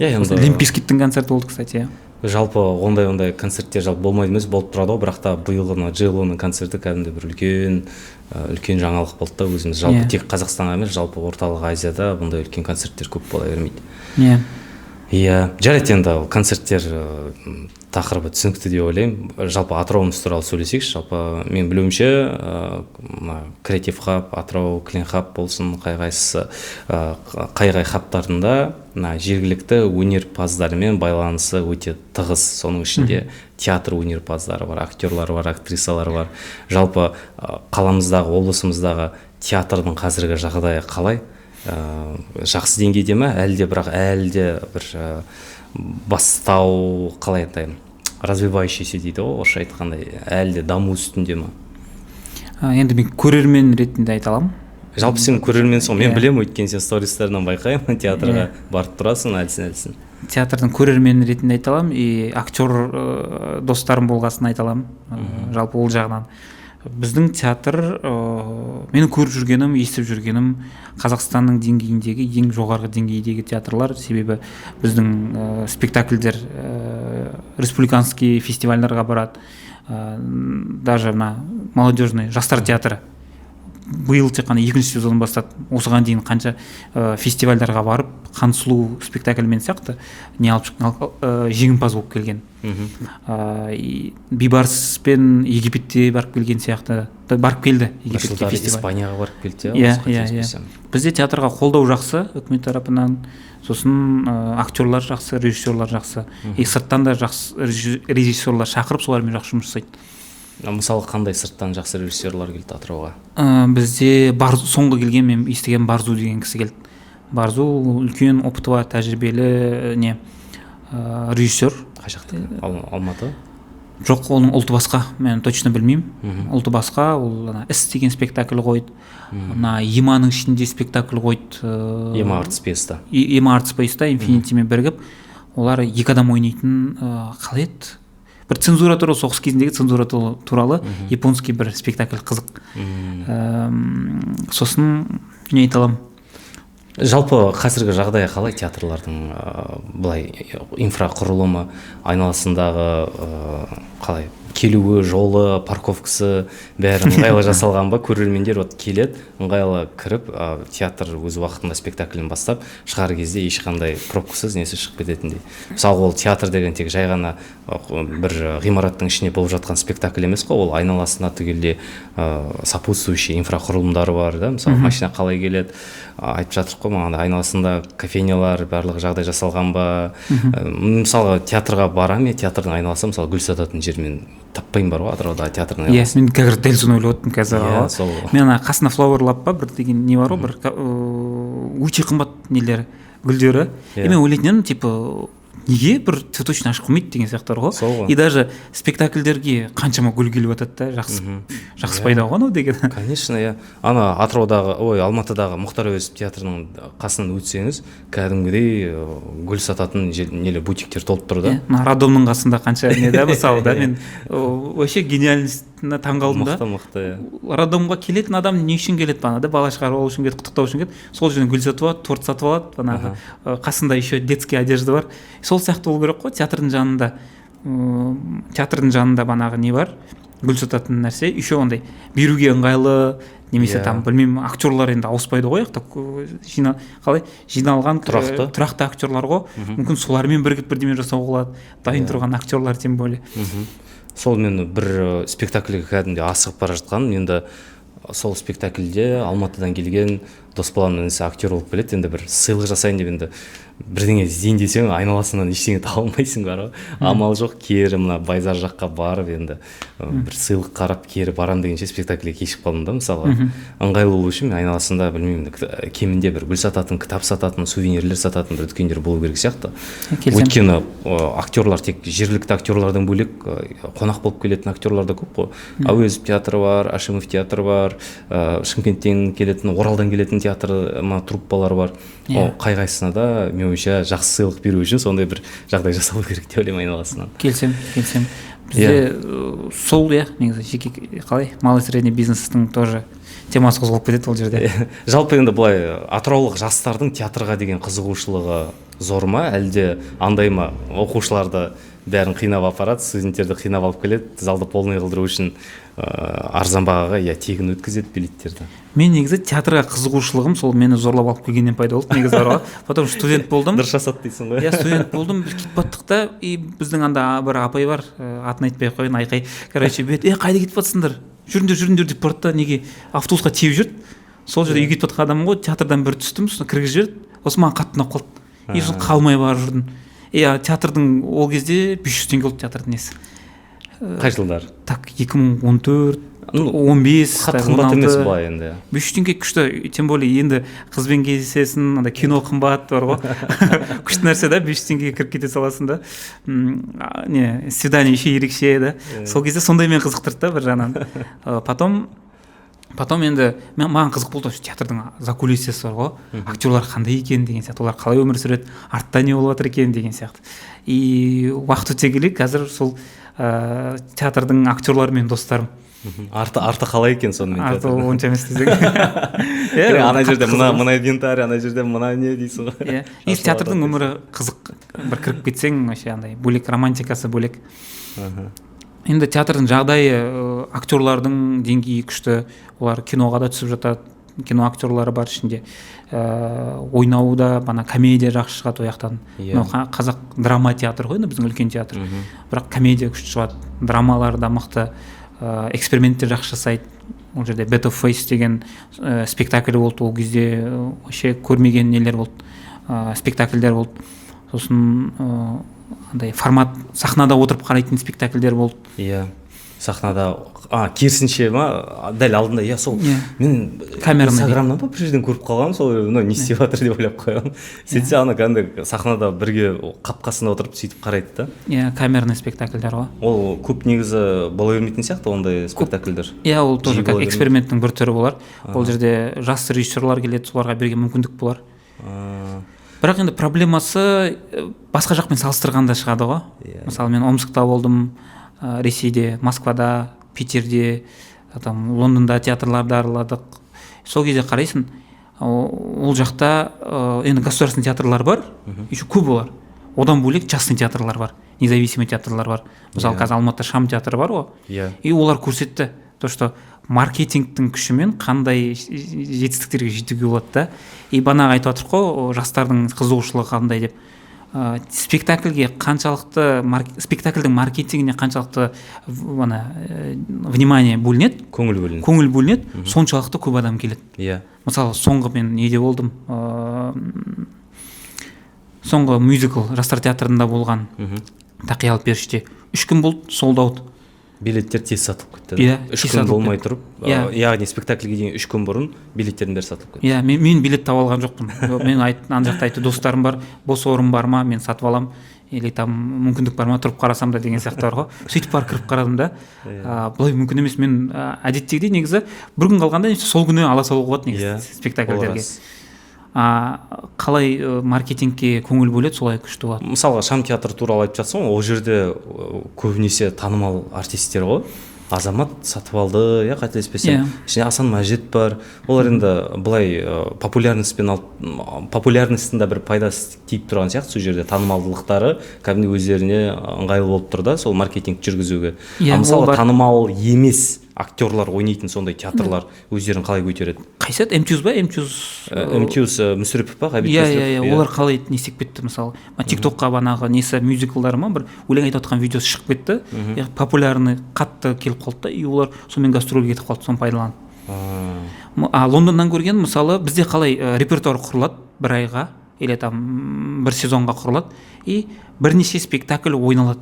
Лимп Бизкиттің концерті болды, кстати. Жалпы ондай концерттер жалпы болмайды емес, болып тұрады ғой, бірақ та биылғы Джелоның концерті кәдімгі бір үлкен жаңалық болды да, өзіміз жалпы тек Қазақстанға емес, жалпы орталық Азияда бұндай үлкен концерттер көп бола бермейді. Жарайды, енді концерттер тақырыбы түсінікті деп ойлаймын. Жалпы Атырауымыз туралы сөйлесейікші. Жалпы мен білуімше креатив хаб, Атырау клин хаб болсын, қай хабтарында жергілікті өнерпаздармен байланысы өте тығыз. Соның ішінде театр өнерпаздары бар, актерлар бар, актрисалар бар. Жалпы қаламыздағы, облысымыздағы театрдың қазіргі жағдайы қалай? жақсы деңгейде ма, әлде бірақ әлде бір бастау, қалай айтайын, развивающийся дейді ғой орысша айтқандай, әлде даму үстінде ма? Енді мен көрермен ретінде айта аламын. Жалпы сен көрерменсің, мен білемін, өйткені сен стористарынан байқаймын, театрға барып тұрасың әлсін. Театрдың көрермені ретінде айта аламын, и актер достарым болғасын айта аламын. Жалпы ол жағынан біздің театр, менің көріп жүргенім, естіп жүргенім Қазақстанның деңгейіндегі ең жоғарғы деңгейдегі театрлар, себебі біздің спектакльдер республиканский фестивальдарға барады, даже мына молодежный жастар театры биыл тек қана 2-ші сезонын бастады. Осыған дейін қанша фестивальдарға барып, Хансұлу спектакльмен сияқты не алып жеңімпаз болып келген. Бейбарыс пен Египетте барып келген сияқты, барып келді Египетке фестиваль. Испанияға барып келді. Иә. Бізде театрға қолдау жақсы үкімет тарапынан, сосын актерлар жақсы, режиссерлар жақсы. Сырттан да жақсы режиссерлар шақырып, солармен жақсы жұмыс жасайды. Мысалы қандай сырттан жақсы режиссерлар келді Атырауға? Бізде соңғы келген, мен естіген Барзу деген кісі келді. Барзу үлкен опыты бар, тәжірибелі режиссер. Қай жақта? Алматы? Жоқ, оның ұлты басқа, мен точно білмеймін. Ұлты басқа, ол іс деген спектакль қойды. Еманың ішінде спектакль қойды. Ема Артспейста. Ема Артспейста Инфинитимен бірігіп, олар 2 адам ойнайтын, қалай еді? Бір цензура туралы, соғыс кезіндегі цензура туралы японский бір спектакль қызық. Сосын не айта аламын? Жалпы қазіргі жағдайы қалай театрлардың былай инфрақұрылымы, айналасындағы қалай келуі, жолы, парковкасы бәрі ыңғайлы жасалған ба? Көрермендер келеді, ыңғайлы кіріп, театр өз уақытында спектаклін бастап, шығар кезде ешқандай пробкасыз несі шығып кететіндей. Мысалы, ол театр деген тек жай ғана бір ғимараттың ішіне болып жатқан спектакль емес қой, ол айналасында түгелде сопутствующий инфрақұрылымдары бар, да? Мысалы, машина қалай келеді, айтып жатырық қой, мағанда айналасында кофейнялар, барлығы жағдай жасалған ба? Мысалы, театрға барам, театрдың айналасы, мысалы, гүл сататын жермен таппайым бар ғой Атырауда театрның айналасы. Мен қазір дәл соны ойлап отырмын қазір. Мен қасына Flower Lab ба бір деген не бар ғой, бір өте қымбат нелері, гүлдері. Мен ойлайтын едім, типа неге бір цветочный ашып қоймайды деген сияқтар ғой. И даже спектакльдерге қаншама гүл келіп жатады да, жақсы пайда ғой анау деген. Конечно, иә. Ана Атыраудағы, Алматыдағы Мұхтар Әуезов театрының қасынан өтсеңіз, кәдімгідей гүл сататын неле бутиктер толып тұр да. Роддомның қасында қанша не да, мысалы да, мен вообще гениальностьна таңғалдым да. Мықты. Роддомға келетін адам не үшін келеді, да, бала шығарып алу үшін келеді, құттықтау үшін келеді. Сол жерден гүл сатып алады, торт сатып алады, банағы қасында еще детский одежда бар. Сол сияқты болу керек қой, театрдың жанында банағы не бар, гүл сататын нәрсе, еще ондай беруге ыңғайлы, немесе там білмеймін, актерлар енді ауыспайды ғой, қалай жиналған тұрақты актерлар ғой, мүмкін солармен бірігіп бірдеме жасауға болады, дайын тұрған актерлар тем более. Сол мен бір спектакльге кәдімде асығып бара жатқан, енді сол спектакльде Алматыдан келген дос баламның інісі актер болып келеді, енді бір сыйлық жасайын деп енді бірдеңе іздейін десең айналасынан ештеңе таба алмайсың бар ғой. Амал жоқ, кері мына Байзар жаққа барып енді бір сыйлық қарап кері барам дегенше спектакльге кешігіп қалдым да. Мысалы, ыңғайлы болу үшін мен айналасында білмеймін, кемінде бір гүл сататын, кітап сататын, сувенирлер сататын бір дүкендер болу керек сияқты. Өйткені актерлар тек жергілікті актерлардан бөлек қонақ болып келетін актерлар да көп қой. Әуезов театры бар, Ашимов театры бар, Шымкенттен келетін, Оралдан келетін театр труппалар бар. Қай-қайсысына да мен ойымша жақсы сыйлық беру үшін сондай бір жағдай жасалу керек деп ойлаймын айналасынан. Келсем. Бізде сол негізі жеке қалай малый средний бизнестің тоже темасы қозғалып кетеді ол жерде. Жалпы енді былай атыраулық жастардың театрға деген қызығушылығы зор ма, әлде андай ма, оқушыларды бәрін қинап апарады, студенттерді қинап алып келеді, залды полный қылдыру үшін арзан бағаға тегін өткізеді билеттерді. Мен негізі театрға қызығушылығым сол мені зорлап алып келгеннен пайда болды негізі бар ғой. Потом студент болдым. Дұрыс жасады дейсің ғой. Студент болдым, біз кетіп баттық та, и біздің анда бір апай бар, атын айтпай ақ қояйын, айқай. Короче, қайда кетіп батсыңдар? Жүріңдер деп барды да, неге автобусқа тиеп жүрді. Сол жерде үйге кетіп жатқан адаммын ғой, театрдан бір түстім, соны кіргізіп жіберді. Осы маған қатты ұнап қалды. И сосын қалмай барып жүрдім. Театрдың ол кезде 500 теңге болды театрдың несі. Қай жылдар? Так, 2014 15 қымбат емес былай енді 500 теңге күшті, тем более енді қызбен кездесесің, андай кино қымбат бар ғой. Күшті нәрсе да, 500 теңгеге кіріп кете саласың да. Не, свидание еще ерекше да. Сол кезде сондаймен қызықтырды да бір жағынан. Потом енді маған қызық болды, театрдың закулисьесі бар ғой, актерлар қандай екен деген сияқты, олар қалай өмір сүреді, артта не болып жатыр екен деген сияқты. И уақыт өте келе қазір сол театрдың актерларымен достарым. Арты қалай екен сонымен? Арты онша емес десең. Ана жерде мына янтарь, ана жерде мына не дейсің ғой. И театрдың өмірі қызық. Бір кіріп кетсең, вообще андай бөлек, романтикасы бөлек. Енді театрдың жағдайы, актерлардың деңгейі күшті, олар киноға да түсіп жатады, кино актерлары бар ішінде. Ойнауда бана комедия жақсы шығады ол жақтан. Қазақ драма театры ғой, біздің үлкен театр. Бірақ комедия күшті шығады, драмалар да мықты, эксперименттер жақсы жасайды. Ол жерде Bed of Face деген спектакль болды, ол кезде вообще көрмеген нелер болды, спектакльдер болды. Сосын андай формат сахнада отырып қарайтын спектакльдер болды. Иә. Сахнада керісінше ма, дәл алдында, иә, сол мен Инстаграмнан ба бір жерден көріп қалғанмын, сол не істеп жатыр деп ойлап қойғанмын. Сөйтсе ана кәдімгі сахнада бірге қапқасында отырып сөйтіп қарайды да. Иә, камерный спектакльдер ғой. Ол көп негізі бола бермейтін сияқты ондай спектакльдер. Иә, ол тоже как эксперименттің бір түрі болар. Ол жерде жас режиссерлар келеді, соларға берген мүмкіндік болар. Бірақ енді проблемасы басқа жақпен салыстырғанда шығады ғой. Мысалы мен Омскта болдым, Ресейде, Москвада, Питерде, Лондонда театрларды араладық. Сол кезде қарайсың, ол жақта енді государственный театрлар бар, еще көп олар. Одан бөлек частный театрлар бар, независимый театрлар бар. Мысалы қазір Алматыда Шам театры бар ғой. И олар көрсетті, то что маркетингтің күшімен қандай жетістіктерге жетуге болады да. И бағана айтып жатыр ғой, жастардың қызығушылығы қандай деп. Спектакльге қаншалықты, спектакльдің маркетингіне қаншалықты внимание бөлінеді, көңіл бөлінеді, соншалықты көп адам келеді. Мысалы соңғы мен неде болдым, соңғы мюзикл жастар театрында болған Тақиялы періште 3 күн болды, sold out. Билеттер тез сатылып кетті. 3 күн болмай тұрып, яғни спектакльге дейін 3 күн бұрын билеттердің бәрі сатылып кетті. Иә, мен билет таба алған жоқпын. Мен ана жақта айтты, достарым бар, бос орын бар ма, мен сатып алам, или там мүмкіндік бар ма, тұрып қарасам да деген сияқты бар ғой. Сөйтіп барып кіріп қарадым да. Бұлай мүмкін емес. Мен әдеттегідей негізі бір күн қалғанда сол күні ала салуға болады негізі спектакльдерге. Қалай маркетингке көңіл бөледі, солай күшті болады. Мысалға Шам театры туралы айтып жатсың, ол жерде көбінесе танымал артисттер ғой. Азамат Сатыбалды, я қателеспесем, ішінде Асан Мәжит бар. Олар енді былай популярностьтың да бір пайдасы тиіп тұрған сияқты, сол жерде танымалдылықтары кәдімгі өздеріне ыңғайлы болып тұр да, сол маркетинг жүргізуге. Мысалы танымал емес актерлар ойнайтын сондай театрлар өздерін қалай көтереді? Қайсет? МТУз ба? МТУз Мүсірепов па? Иә, олар қалай не істеп кетті мысалы. TikTokқа банағы несі мюзиклдары ма, бір өлең айтып отқан видеосы шығып кетті. Популярный қатты келіп қалды да, и олар сонымен гастрольге кетіп қалды, соны пайдаланып. Лондоннан көрген, мысалы, бізде қалай репертуар құрылады бір айға, или там бір сезонға құрылады, и бірнеше спектакль ойналады.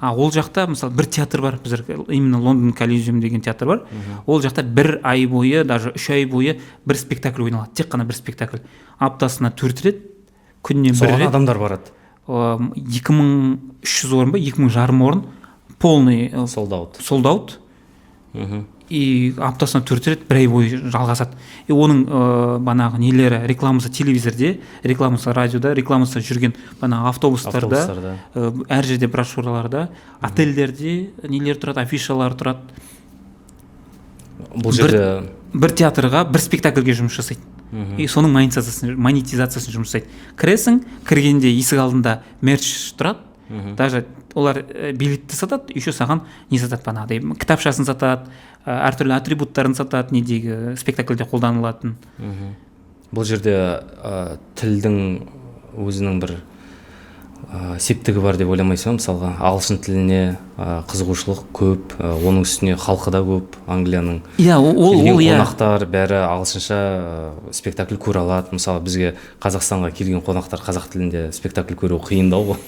Ол жақта мысалы бір театр бар, біздер именно Лондон Колизеум деген театр бар. Ол жақта бір ай бойы, даже 3 ай бойы бір спектакль ойналады, тек қана бір спектакль. Аптасына 4 рет, күннен бір рет. Соған адамдар барады. 2300 орын ба, 2500 орын, полный sold out. И аптасына 4 рет бір ай бойы жалғасады. И оның банағы нелері, рекламасы телевизорде, рекламасы радиода, рекламасы жүрген банағы автобустарда, әр жерде брошюраларда, отельдерде нелер тұрады, афишалар тұрады. Бұл жерде бір театрға бір спектакльге жұмыс жасайды. И соның монетизациясын жұмыс жасайды. Кіресің, кіргенде есік алдында мерч тұрады. Даже олар билетті сатады, еще саған не сатады банағыдай, кітапшасын сатады, әртүрлі атрибуттарын сатады, недегі спектакльде қолданылатын. Бұл жерде тілдің өзінің бір септігі бар деп ойламайсың ба? Мысалға ағылшын тіліне қызығушылық көп, оның үстіне халқы да көп, Англияның келген қонақтар бәрі ағылшынша спектакль көре алады. Мысалы бізге Қазақстанға келген қонақтар қазақ тілінде спектакль көру қиындау ғой.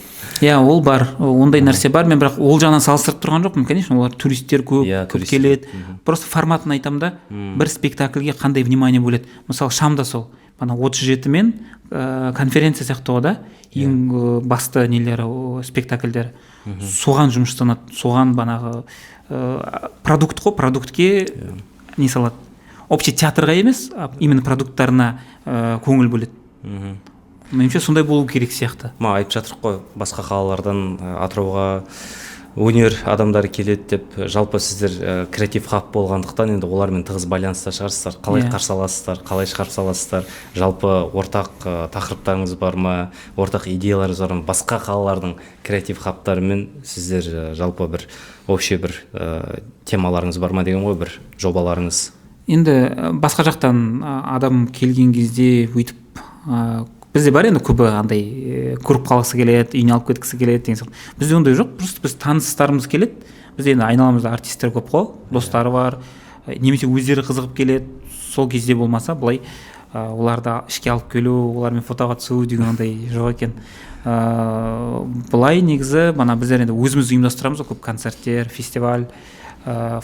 Ол бар, ондай нәрсе бар. Мен бірақ ол жағынан салыстырып тұрған жоқпын, конечно, олар туристер көп келеді. Просто форматын айтам да, бір спектакльге қандай внимание бөледі. Мысалы Шамда сол 37 мен конференция сияқты ғой да, ең басты нелері, спектакльдері. Соған жұмыстанады, соған банағы продукт қой, продуктке не салады. Общий театрға емес, именно продукттарына көңіл бөледі. Меніңше сондай болу керек сияқты. Айтып жатырық қой, басқа қалалардан Атырауға өнер адамдары келеді деп. Жалпы сіздер креатив хаб болғандықтан енді олармен тығыз байланыста шығарсыздар. Қалай қарсы аласыздар, қалай шығарып саласыздар? Жалпы ортақ тақырыптарыңыз бар ма, ортақ идеяларыңыз бар ма? Басқа қалалардың креатив хабтарымен сіздер жалпы бір общий бір темаларыңыз бар ма деген ғой, бір жобаларыңыз? Енді басқа жақтан адам келген кезде өйтіп бізде бар енді көбі андай көріп қалғысы келеді, үйіне алып кеткісі келеді деген сияқты. Бізде ондай жоқ, просто біз таныстарымыз келеді. Бізде енді айналамызда артистер көп қой, достары бар, немесе өздері қызығып келеді. Сол кезде болмаса былай оларды ішке алып келу, олармен фотоға түсу деген ондай жоқ екен. Былай негізі біздер енді өзіміз ұйымдастырамыз, көп концерттер, фестиваль,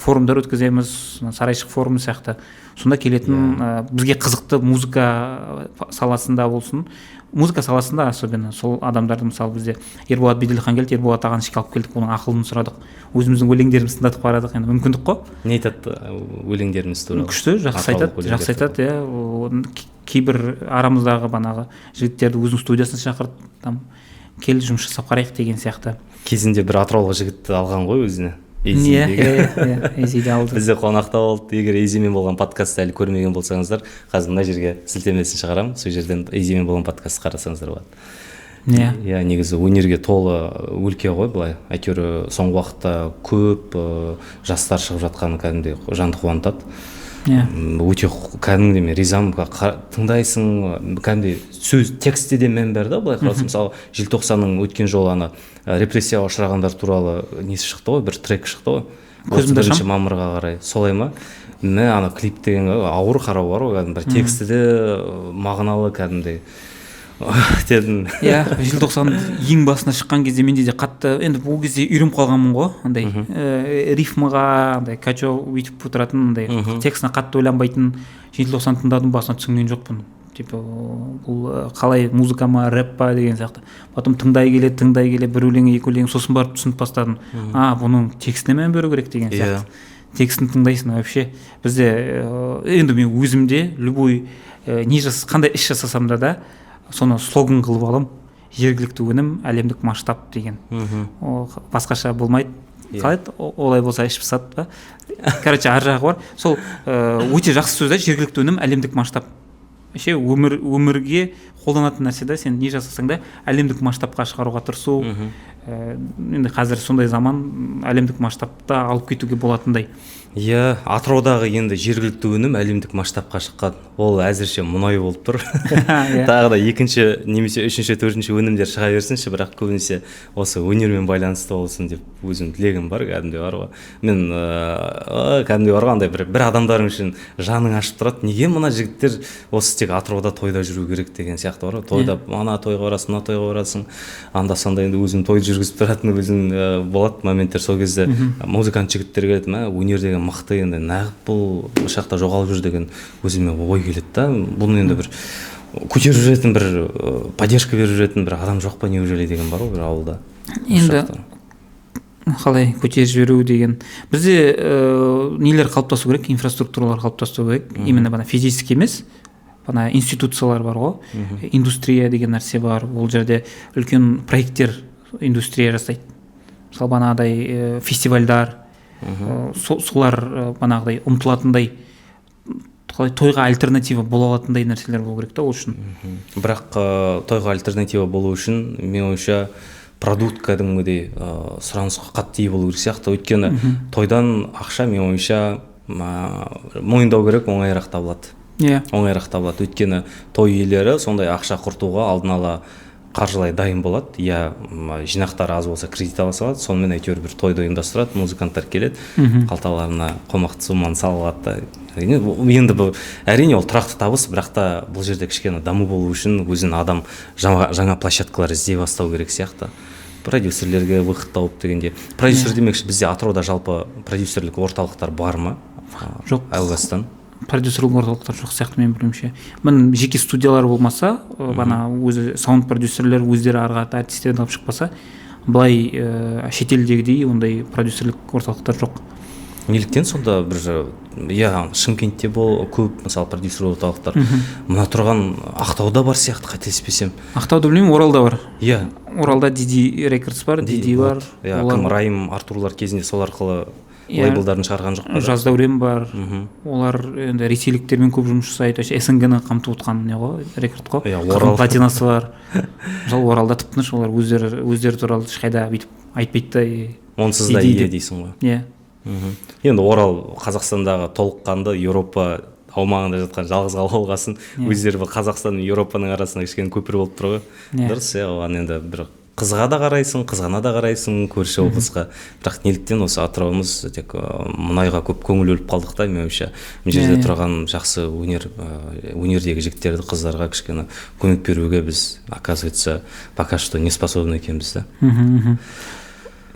форумдар өткіземіз, сарайшық форумы сияқты. Сонда келетін бізге қызықты музыка саласында болсын, музыка саласында особенно сол адамдарды, мысалы бізде Ерболат Беделхан келді, Ерболат ағаны ішке алып келдік, оның ақылын сұрадық, өзіміздің өлеңдерімізді тыңдатып барадық. Енді мүмкіндік қой. Не айтады өлеңдеріміз туралы? Күшті, жақсы айтады. Кейбір арамыздағы жігіттерді өзінің студиясына шақырып, кел жұмыс жасап қарайық деген сияқты. Кезінде бір атыраулық жігітті алған ғой өзіне. Эзиді алды. Бізде қонақта болды. Егер Эзимен болған подкастты әлі көрмеген болсаңыздар, қазір мына жерге сілтемесін шығарамын, сол жерден Эзимен болған подкастты қарасаңыздар болады. Негізі өнерге толы өлке ғой былай. Әйтеуір соңғы уақытта көп жастар шығып жатқаны кәдімгідей жанды қуантады. Өте кәдімгідей мен ризамын. Тыңдайсың, кәдімгідей сөз, тексте де мән бар да, былай қарасаң. Мысалы желтоқсанның өткен жолы репрессияға ұшырағандар туралы несі шықты ғой, бір трек шықты ғой. 31 мамырға қарай. Солай ма? Клип деген ауыр қарау бар ғой, бір тексті де мағыналы кәдімгідей. Желтоқсан ең басына шыққан кезде менде де қатты, енді бұл кезде үйреніп қалғанмын ғой, андай рифмаға, андай качо өйтіп отыратын, андай текстіне қатты ойланбайтын. Желтоқсан тыңдадым, басына түсінген жоқпын. Бұл қалай музыка ма, рэп па деген сияқты. Потом тыңдай келе бір өлең, екі өлең, сосын барып түсініп бастадым. Бұның текстіне мән беру керек деген сияқты. Текстін тыңдайсың вообще. Бізде енді мен өзімде любой қандай іс жасасам да соны слоган қылып алам. Жергілікті өнім, әлемдік масштаб деген. Басқаша болмайды. Қалай олай болса ішіп сат па? Короче, ар жағы бар. Сол өте жақсы сөз да, жергілікті өнім, әлемдік масштаб. Өмірге қолданатын нәрсе да, сен не жасасаң да әлемдік масштабқа шығаруға тырысу. Енді қазір сондай заман, әлемдік масштабта алып кетуге болатындай. Атыраудағы енді жергілікті өнім әлемдік масштабқа шыққан. Ол әзірше мұнай болып тұр. Тағы да екінші, немесе үшінші, төртінші өнімдер шыға берсінші, бірақ көбінесе осы өнермен байланысты болсын деп өзім тілегім бар, кәдімде бар ғой. Мен кәдімде бар ғой, андай бір адамдарың үшін жаның ашып тұрады. Неге мына жігіттер осы тек Атырауда тойда жүру керек деген сияқты бар ғой. Тойда ана тойға барасың, мына тойға барасың. Анда-санда енді өзім тойды жүргізіп тұратын өзім болады моменттер. Сол кезде музыкант жігіттер келеді, өнер деген мықты, енді нағып бұл шақта жоғалып жүр деген өзіме ой келеді да. Бұны енді бір көтеріп жүретін, бір поддержка беріп жүретін бір адам жоқ па неужели деген бар ғой бір ауылда. Енді қалай көтеріп жіберу деген, бізде нелер қалыптасу керек, инфраструктуралар қалыптасу керек. Именно физически емес, институциялар бар ғой, индустрия деген нәрсе бар. Ол жерде үлкен проекттер индустрия жасайды. Мысалы банағыдай фестивальдар, солар банағыдай ұмтылатындай, тойға альтернатива бола алатындай нәрселер болу керек та ол үшін. Бірақ тойға альтернатива болу үшін мен ойымша продукт кәдімгідей сұранысқа қатты ие болу керек сияқты. Өйткені тойдан ақша мен ойымша мойындау керек, оңайырақ табылады. Оңайырақ табылады. Өйткені той иелері сондай ақша құртуға алдын ала қаржылай дайын болады, иә, жинақтары аз болса кредит ала салады, сонымен әйтеуір бір тойды ұйымдастырады, музыканттар келеді, қалталарына қомақты сумманы салады да. Енді бұл әрине ол тұрақты табыс, бірақ та бұл жерде кішкене даму болу үшін өзін адам жаңа площадкалар іздей бастау керек сияқты. Продюсерлерге выход тауып дегенде. Продюсер демекші, бізде Атырауда жалпы продюсерлік орталықтар бар ма? Жоқ. Әугастан. Продюсерлік орталықтар жоқ сияқты мен білуімше. Мін жеке студиялар болмаса, бана өзі саунд продюсерлер өздері ары қарата артистерден алып шықпаса, былай шетелдегідей ондай продюсерлік орталықтар жоқ. Неліктен сонда бір, иә, Шымкентте көп, мысалы, продюсер орталықтар. Мына тұрған Ақтауда бар сияқты, қателеспесем. Ақтауда білмеймін, Оралда бар. Иә. Оралда Диди Рекордс бар, Диди бар. Иә, кім Райым, Артурлар кезінде сол арқылы лейблдарын шығарған жоқ па? Жаздаурен бар. Олар енді ресейліктермен көп жұмыс жасайды. СНГ-ні қамтып отқан не ғой, рекорд қой. Орал платинасы бар. Жал Оралда тып-тыныш, олар өздері туралы ешқайда бүйтіп айтпайды да. Онсыз да ие дейсің ғой. Иә. Енді Орал Қазақстандағы толыққанды Еуропа аумағында жатқан жалғыз қала болғасын, өздері Қазақстан мен Еуропаның арасында кішкене көпір болып тұр ғой. Дұрыс, оған енді бір қызға да қарайсың, қызғана да қарайсың көрші облысқа. Бірақ неліктен осы Атырауымыз тек мұнайға көп көңіл бөліп қалдық та, меніңше. Мына жерде тұрған жақсы өнердегі жігіттерді, қыздарға кішкене көмек беруге біз, оказывается, пока что не способны екенбіз да.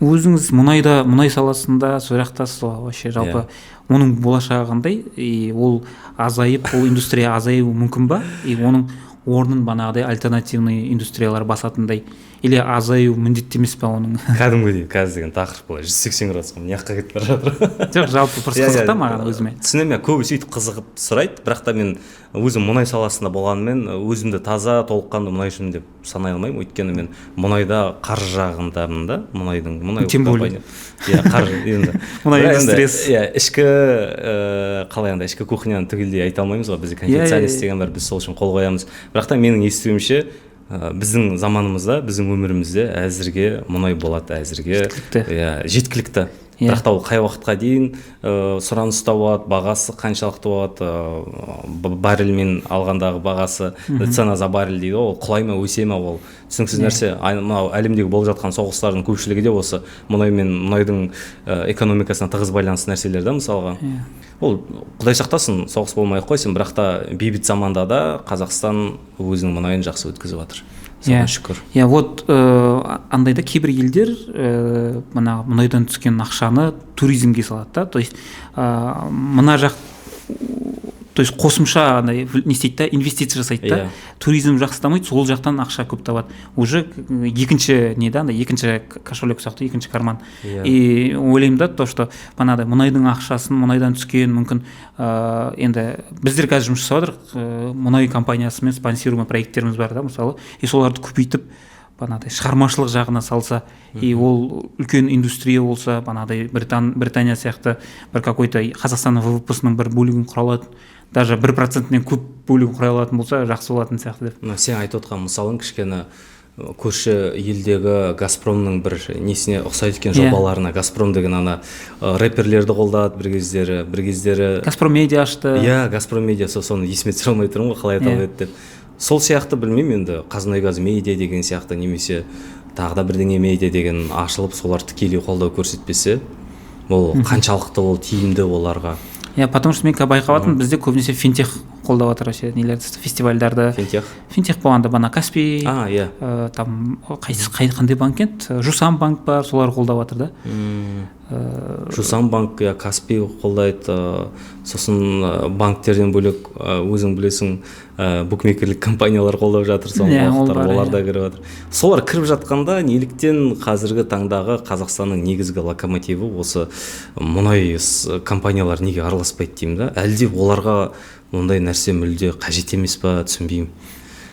Өзіңіз мұнай саласында сол жақтасыз ғой, вообще жалпы оның болашағы қандай, ол азайып, ол индустрия азаюы мүмкін ба? Оның орнын бағанағыдай альтернативный индустриялар басатындай, или азаю міндетті емес па оның? Кәдімгідей, қазір деген тақырып былай 180 градусқа мына жаққа кетіп бара жатыр. Жоқ, жалпы просто қызық та маған өзіме. Түсінемін, көбісі сөйтіп қызығып сұрайды, бірақ та мен өзім мұнай саласында болғанымен өзімді таза толыққанды мұнайшымын деп санай алмаймын, өйткені мен мұнайда қаржы жағындамын да, мұнай компания. Иә, қаржы енді. Мұнай индустриясы. Иә, ішкі қалай андай ішкі кухняны түгелдей айта алмаймыз ғой, бізде конфиденциальность деген бар, біз сол үшін қол қоямыз. Бірақ та менің естуімше біздің заманымызда, біздің өмірімізде әзірге мұнай болады, әзірге жеткілікті. Бірақ та ол қай уақытқа дейін сұраныс табады, бағасы қаншалықты болады, баррельмен алғандағы бағасы, цена за баррель дейді, ол құлай ма, өсе ма, ол түсініксіз нәрсе. Мынау әлемдегі болып жатқан соғыстардың көпшілігі де осы мұнай мен мұнайдың экономикасына тығыз байланысты нәрселер да, мысалға. Ол құдай сақтасын, соғыс болмай қойсын, бірақ та бейбіт заманда да Қазақстан өзінің мұнайын жақсы өткізіп жатыр. Соған шүкір. Иә, вот андайда кейбір елдер мұнайдан түскен ақшаны туризмге салады да, то есть мына жақ, то есть қосымша не істейді да, инвестиция жасайды да, туризм жақсы дамайды, сол жақтан ақша көп табады. Уже екінші не да, екінші кошелек сияқты, екінші карман. И ойлаймын да, то что банадай мұнайдың ақшасын, мұнайдан түскен мүмкін енді біздер қазір жұмыс жасап жатырық, мұнай компаниясымен спонсируемый проекттеріміз бар да, мысалы, и соларды көбейтіп банадай шығармашылық жағына салса, и ол үлкен индустрия болса, банадай Британия сияқты бір какой-то Қазақстанның ВВП-сының бір бөлігін құралады, даже 1%-нен көп бөлігін құрай алатын болса, жақсы болатын сияқты деп. Сен айтып отқан мысалың кішкене көрші елдегі Газпромның бір несіне ұқсайды екен жобаларына. Газпром деген ана рэперлерді қолдады бір кездері. Газпром медиа ашты. Иә, Газпром медиа, соны есіме түсіре алмай тұрмын ғой, қалай аталып еді деп. Сол сияқты білмеймін енді, Қазмұнайгаз медиа деген сияқты, немесе тағы да бірдеңе медиа деген ашылып, солар тікелей қолдау көрсетпесе, ол қаншалықты ол тиімді оларға. Иә, потому что мен байқаватырмын, бізде көбінесе финтех қолдап жатыр, нелерді, фестивальдарды. Финтех болғанда бана Каспий, там қандай банк еді? Жусан банк бар, солар қолдап жатыр да. Жусан банк, Каспий қолдайды, сосын банктерден бөлек өзің білесің, букмекерлік компаниялар қолдап жатыр, олар да кіріп жатыр. Солар кіріп жатқанда неліктен қазіргі таңдағы Қазақстанның негізгі локомотиві осы мұнай компаниялар неге араласпайды деймін да? Әлде оларға ондай нәрсе мүлде қажет емес па, түсінбеймін.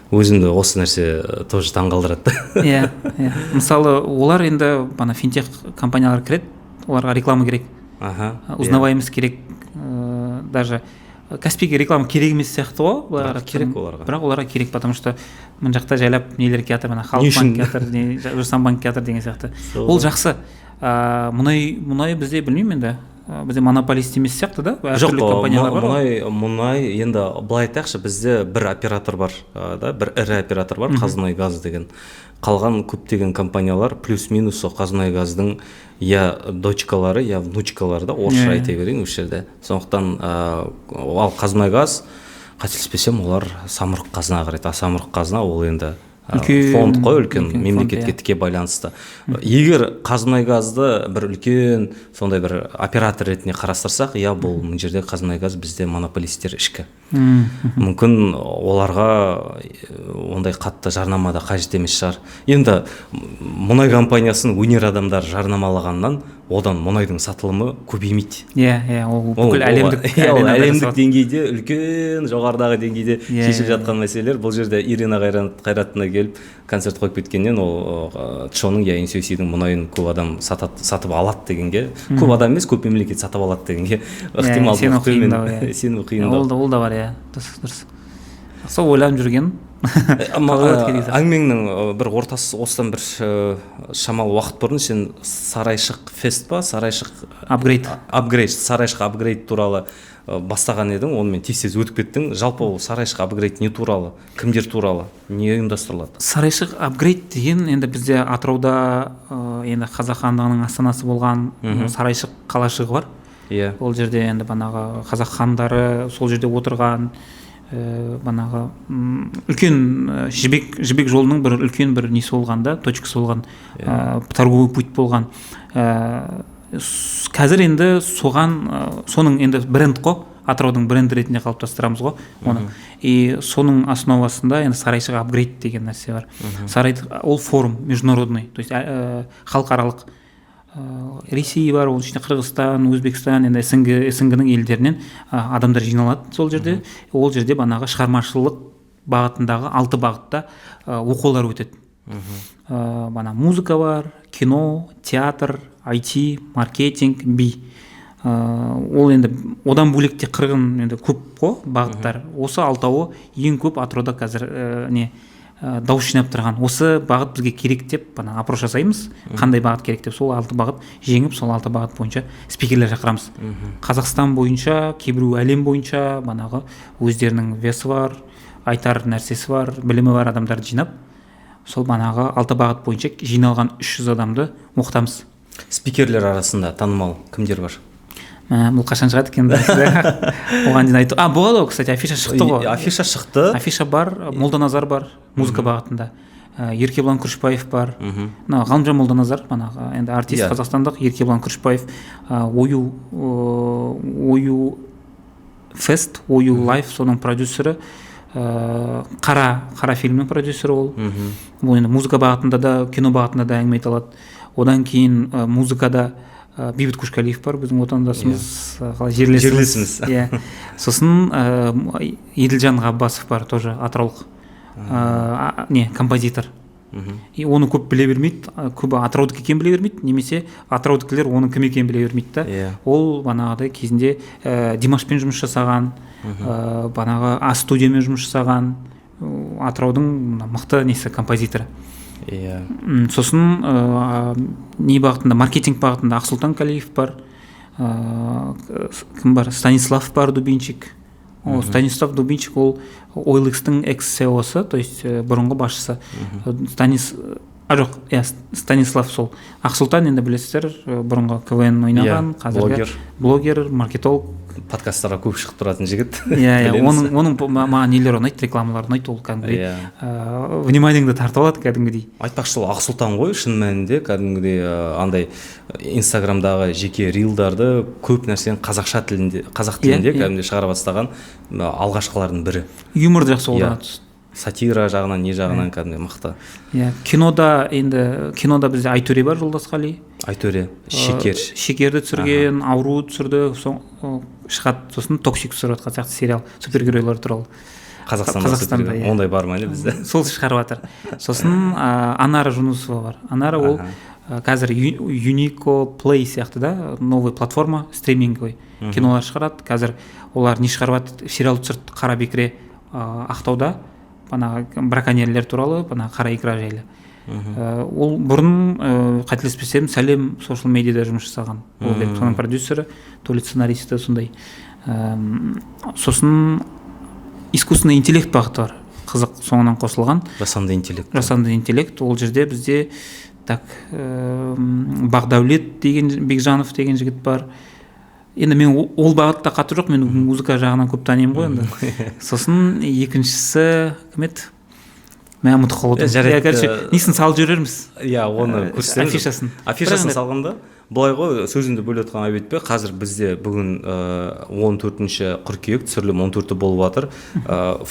Өзімді осы нәрсе тоже таңғалдырады. Иә, мысалы олар енді бана финтех компаниялар кіреді, оларға реклама керек, узнаваемость керек, даже Каспийге реклама керек емес сияқты ғой, бірақ оларға керек, потому что мына жақта жайлап нелер келатыр, халық банк келатыр, Жусан банк келатыр деген сияқты. Ол жақсы. Мұнай бізде білмеймін енді, бізде монополист емес сияқты да, жоқ, мұнай енді былай айтайықшы, бізде бір оператор бар, да, бір ірі оператор бар, Қазмұнайгаз деген. Қалған көптеген компаниялар плюс-минус Қазмұнайгаздың я дочкалары, я внучкалары да, орысша айта берейін осы жерде. Сондықтан ал Қазмұнайгаз, қателеспесем, олар самұрық қазына қарайды. Самұрық қазына ол енді фонд қой, үлкен мемлекетке тіке байланысты. Егер Қазмұнайгазды бір үлкен сондай бір оператор ретінде қарастырсақ, бұл бұл жерде Қазмұнайгаз бізде монополистер ішкі. Мүмкін оларға ондай қатты жарнамада қажет емес шығар. Енді мұнай компаниясын өнер адамдар жарнамалағаннан одан мұнайдың сатылымы көбеймейді. Ол бүкіл әлемдік деңгейде, үлкен жоғарыдағы деңгейде шешіп жатқан мәселелер. Бұл жерде Ирина Қайратовна келіп концерт қойып кеткеннен ол Чоның я Инсюсидің мұнайын көп адам сатып алады дегенге, көп адам емес, көп мемлекет сатып алады дегенге ықтималдық төмен. Сену қиындау. Ол да бар, дұрыс. Сол ойланып жүрген. Әңгімеңнің бір ортасы осыдан бір шамалы уақыт бұрын сен Сарайшық фест па, Сарайшық Сарайшық апгрейд туралы бастаған едің, онымен тез өтіп кеттің. Жалпы ол Сарайшық апгрейд не туралы, кімдер туралы, не ұйымдастырылады? Сарайшық апгрейд деген енді бізде Атырауда енді Қазақ хандығының астанасы болған Сарайшық қалашығы бар. Ол жерде енді банағы қазақ хандары сол жерде отырған, банағы үлкен жібек жолының бір үлкен бір несі болған да, точкасы болған, торговый путь болған. Қазір енді соның енді бренд қой, Атыраудың бренді ретінде қалыптастырамыз ғой оны. И соның основасында енді Сарайшық апгрейд деген нәрсе бар. Сарайшық ол форум международный, то есть халықаралық. Ресей бар, ол ішінде Қырғызстан, Өзбекстан, енді СНГ-ның елдерінен адамдар жиналады сол жерде. Ол жерде банағы шығармашылық бағытындағы 6 бағытта оқулар өтеді. Музыка бар, кино, театр, IT, маркетинг, би. Ол енді одан бөлек те қырғын енді көп қой бағыттар. Осы 6-ы ең көп Атырауда қазір дауыс жинап тұрған. Осы бағыт бізге керек деп опрос жасаймыз, қандай бағыт керек деп, сол 6 бағыт жеңіп, сол 6 бағыт бойынша спикерлер шақырамыз. Қазақстан бойынша, кейбіру әлем бойынша банағы өздерінің весі бар, айтар нәрсесі бар, білімі бар адамдарды жинап, сол банағы 6 бағыт бойынша жиналған 300 адамды оқытамыз. Спикерлер арасында танымал кімдер бар? Бұл қашан шығады екен? Оған дейін айту. Болады ғой, кстати, афиша шықты ғой. Афиша шықты. Афиша бар, Молданазар бар, музыка бағытында. Еркебұлан Күрішбаев бар. Ғалымжан Молданазар, енді артист қазақстандық, Еркебұлан Күрішбаев, Ою фест, Ою лайф, соның продюсері, Қара фильмнің продюсері ол. Бұл енді музыка бағытында да, кино бағытында да әңгіме айта алады. Одан кейін музыкада Бейбіт Көшқалиев бар, біздің отандасымыз, жерлесіміз. Сосын Еділжан Ғаббасов бар, тоже атыраулық композитор. И оны көп біле бермейді, көбі Атыраудікі екен біле бермейді, немесе Атыраудікілер оның кім екенін біле бермейді. Ол банағыдай кезінде Димашпен жұмыс жасаған, банағы А-студиямен жұмыс жасаған, Атыраудың мықты несі композиторы. Сосын не бағытында, маркетинг бағытында Ақсұлтан Қалиев бар, кім бар, Станислав бар, Дубинчик. Станислав Дубинчик ол OLX-тің экс-сеосы, то есть бұрынғы басшысы. Станислав сол. Ақсұлтан енді білесіздер, бұрынғы КВН ойнаған, қазіргі блогер, маркетолог. Подкасттарға көп шығып тұратын жігіт. Оның маған нелер ұнайды, рекламалар ұнайды, ол кәдімгідей вниманиеңді тартып алады кәдімгідей. Айтпақшы, ол Ақсұлтан ғой, шын мәнінде кәдімгідей андай Инстаграмдағы жеке рилдарды көп нәрсені қазақ тілінде кәдімгідей шығара бастаған алғашқылардың бірі. Юмор жақсы қолдана түсті. Сатира жағынан, не жағынан кәдімгідей мықты. Кинода бізде Айтөре бар, Жолдасқали. Айтөре, Шекерді түсірген, Ауру түсірді, шығады, сосын Токсик түсіріп жатқан сияқты сериал, супергеройлар туралы. Қазақстанда ондай бар ма бізде? Сол шығарып жатыр. Сосын Анара Жунусова бар. Анара ол қазір Unico Play сияқты да, новый платформа, стриминговый кинолар шығарады. Қазір олар не шығарып жатыр, сериал түсірді Қара бекіре Ақтауда, браконьерлер туралы, қара икра жайлы. Ол бұрын қателеспесем сәлем social медиада жұмыс жасаған ол деп, соның продюсері, то ли сценаристі сондай. Сосын искусственный интеллект бағыты бар, қызық, соңынан қосылған. Жасанды интеллект. Жасанды интеллект, ол жерде бізде так Бақдәулет деген Бекжанов деген жігіт бар. Енді мен ол бағытта қатты жоқ, мен музыка жағынан көп танимын ғой енді. Сосын екіншісі кім еді? Мен ұмытып қалдым. Короче, несін салып жүрерміз. Иә, оны көрсетеміз. Афишасын салғанда былай ғой, сөзімді бөліп отқан әбетпе, қазір бізде бүгін 14-ші қыркүйек, түсірілім 14-і болып жатыр.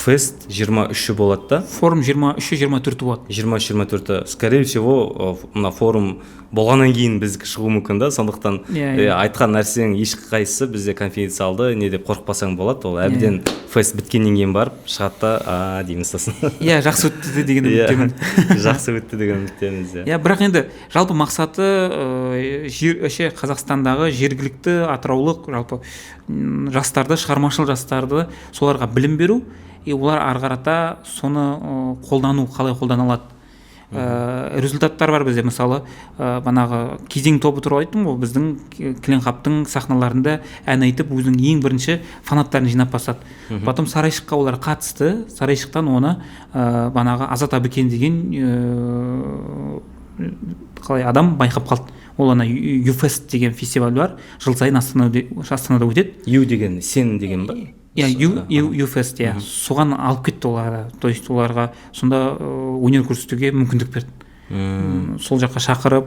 Фест 23-і болады да. Форум 23-і 24-і болады. 23-24-і. Скорее всего, мына форум болғаннан кейін біз шығу мүмкін да, сондықтан айтқан нәрсең ешқайсысы бізде конфиденциалды не деп қорықпасаң болады. Ол әбден фест біткеннен кейін барып шығады да, дейміз сосын. Иә, жақсы өтті деген үміттемін. Жақсы өтті деген үміттеміз. Иә, бірақ енді жалпы мақсаты Қазақстандағы жергілікті атыраулық жалпы жастарды, шығармашыл жастарды соларға білім беру, олар ары қарата соны қолдану, қалай қолдана алады. Результаттар бар бізде, мысалы банағы кезең тобы туралы айттым ғой, біздің Кілеңқаптың сахналарында ән айтып өзінің ең бірінші фанаттарын жинап бастады. Потом Сарайшыққа олар қатысты, Сарайшықтан оны банағы Азат Абыкен деген қалай адам байқап қалды. Ол ана Юфест деген фестиваль бар, жыл сайын Астанада өтеді. Ю деген, сен деген ба? Юфест, иә. Соған алып кетті оларға, то есть оларға сонда өнер көрсетуге мүмкіндік берді. Сол жаққа шақырып,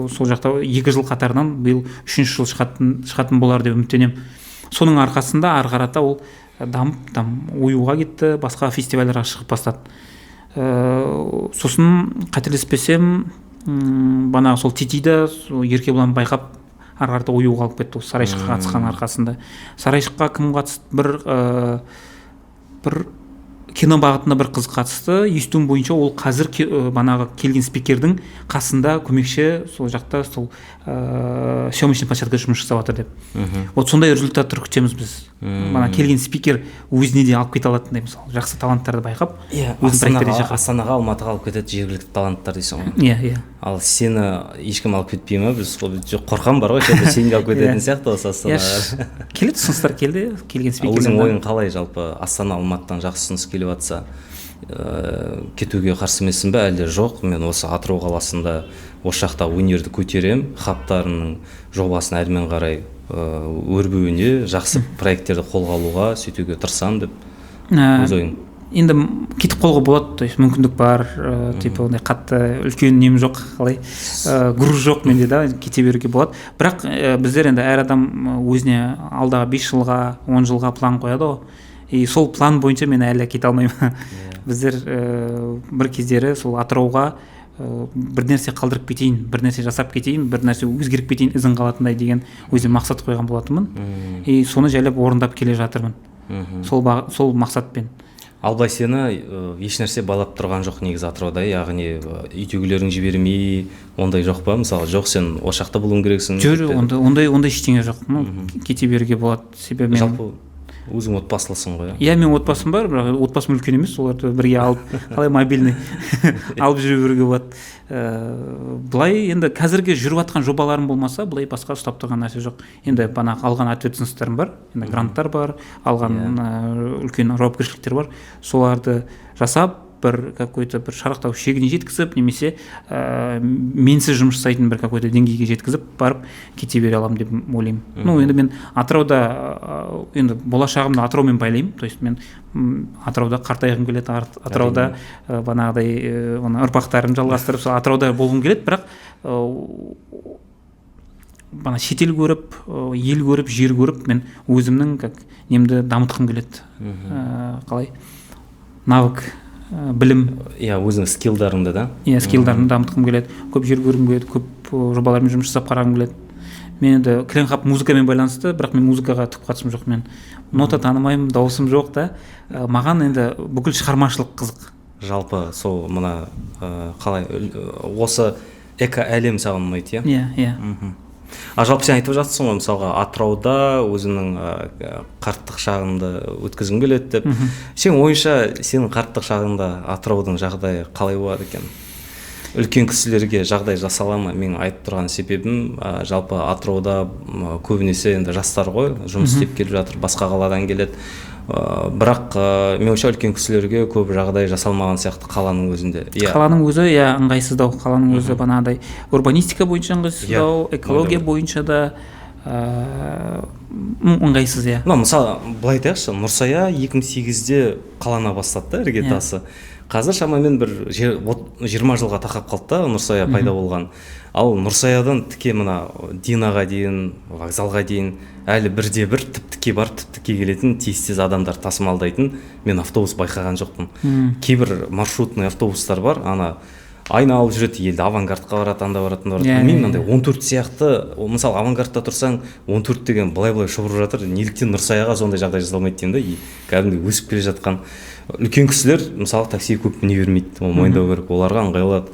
сол жақта 2 жыл қатарынан биыл 3-ші жыл шығатын болар деп үміттенемін. Соның арқасында ары қарата ол дамып, оюға кетті, басқа фестивальдарға шығып бастады. Сосын қателеспесем, банағы сол Титида Еркебұлан байқап ары қарата оюға алып кетті, Сарайшыққа қатысқан арқасында. Сарайшыққа кім қатысты? Бір кино бағытында бір қыз қатысты. Естуім бойынша ол қазір банағы келген спикердің қасында көмекші, сол жақта сол съемочный площадкада жұмыс жасап жатыр деп. Вот сондай результаттар күтеміз біз. Бана келген спикер өзіне де алып кете алатындай, мысалы, жақсы таланттарды байқап, Астанаға, Алматыға алып кетеді жергілікті таланттар дейсің ғой. Иә. Ал сені ешкім алып кетпей ма? Біз қорқам бар ғой, сені алып кететін сияқты осы Астанаға. Келеді, ұсыныстар келді, келген спикерлер. Өзің ойың қалай, жалпы Астана, Алматыдан жақсы ұсыныс келіп жатса кетуге қарсы емессің бе, әлде жоқ? Мен осы Атырау қаласында осы жақта өнерді көтерем, хабтарының жобасын әрмен қарай өрбуіне, жақсы проекттерді қолға алуға, сөйтуге тырысам деп өз ойың. Енді кетіп қолға болады, то есть мүмкіндік бар, типа ондай қатты үлкен нем жоқ, қалай груз жоқ менде да, кете беруге болады. Бірақ біздер енді әр адам өзіне алдағы 5 жылға, 10 жылға план қояды ғой. И сол план бойынша мен әлі кете алмаймын. Біздер бір кездері сол Атырауға бір нәрсе қалдырып кетейін, бір нәрсе жасап кетейін, бір нәрсе өзгеріп кетейін, ізін қалатындай деген өзім мақсат қойған болатынмын. И соны жайлап орындап келе жатырмын. Сол мақсатпен. Албай сені еш нәрсе байлап тұрған жоқ негізі Атырауда, яғни үйдегілерің жібермей, ондай жоқ па? Мысалы, жоқ, сен ошақта болуың керексің. Жоқ, ондай ештеңе жоқ. Кете беруге болады. Себебі мен жалпы өзің отбасылысың ғой? Иә, мен отбасым бар, бірақ отбасым үлкен емес, оларды бірге алып, қалай мобильный алып жүре беруге болады. Былай енді қазіргі жүріп жатқан жобаларым болмаса, былай басқа ұстап тұрған нәрсе жоқ. Енді банағы алған ответственностьтарым бар, енді гранттар бар, алған үлкен жауапкершіліктер бар. Соларды жасап, бір какой-то бір шарықтау шегіне жеткізіп, немесе менсіз жұмыс жасайтын бір какой-то деңгейге жеткізіп барып кете бере аламын деп ойлаймын. Ну, енді мен Атырауда енді болашағымды Атыраумен байлаймын. То есть мен Атырауда қартайғым келеді, Атырауда банағыдай ұрпақтарым жалғастырып, сол Атырауда болғым келеді, бірақ бана шетел көріп, ел көріп, жер көріп, мен өзімнің немді дамытқым келеді. Қалай? Навык, білім. Иә, өзің скиллдарыңды да? Иә, скиллдарымды дамытқым келеді. Көп жер көргім келеді, көп жобалармен жұмыс жасап қарағым келеді. Мен енді Кілеңқап музыкамен байланысты, бірақ мен музыкаға түк қатысым жоқ. Мен нота танымаймын, дауысым жоқ та. Маған енді бүкіл шығармашылық қызық. Жалпы сол мына қалай осы эко-әлем саған ұнайды, иә? Иә. А жалпы сен айтып жатсың ғой, мысалға Атырауда өзінің қарттық шағыңды өткізгің келеді деп. Сен ойынша сенің қарттық шағыңда Атыраудың жағдайы қалай болады екен? үлкен кісілерге жағдай жасала ма? Мен айтып тұрған себебім жалпы Атырауда көбінесе енді жастар ғой, жұмыс істеп келіп жатыр, басқа қаладан келеді. Бірақ мен ойымша үлкен кісілерге көп жағдай жасалмаған сияқты қаланың өзінде. Қаланың өзі ыңғайсыздау, қаланың өзі бағанағыдай урбанистика бойынша ыңғайсыздау, экология бойынша да ыңғайсыз. Мысалы, былай айтайықшы, Нұрсая 2008-де қалана бастады да, іргетасы. Қазір шамамен бір 20 жылға тақап қалды да Нұрсая пайда болған. Ал Нұрсаядан тіке мына Динаға дейін, вокзалға дейін әлі бірде-бір тіп-тіке барып тіп-тіке келетін тез-тез адамдар тасымалдайтын мен автобус байқаған жоқпын. Кейбір маршрутный автобустар бар, айналып жүреді, елді авангардқа барады, анда барады. Білмеймін, мынандай 14 сияқты, мысалы авангардта тұрсаң 14 деген былай-былай шұбырып жатыр. Неліктен Нұрсаяға сондай жағдай жасалмайды деймін да, кәдімгі өсіп келе жатқан үлкен кісілер мысалы такси көп міне бермейді, ол мойындау керек. Оларға ыңғайлы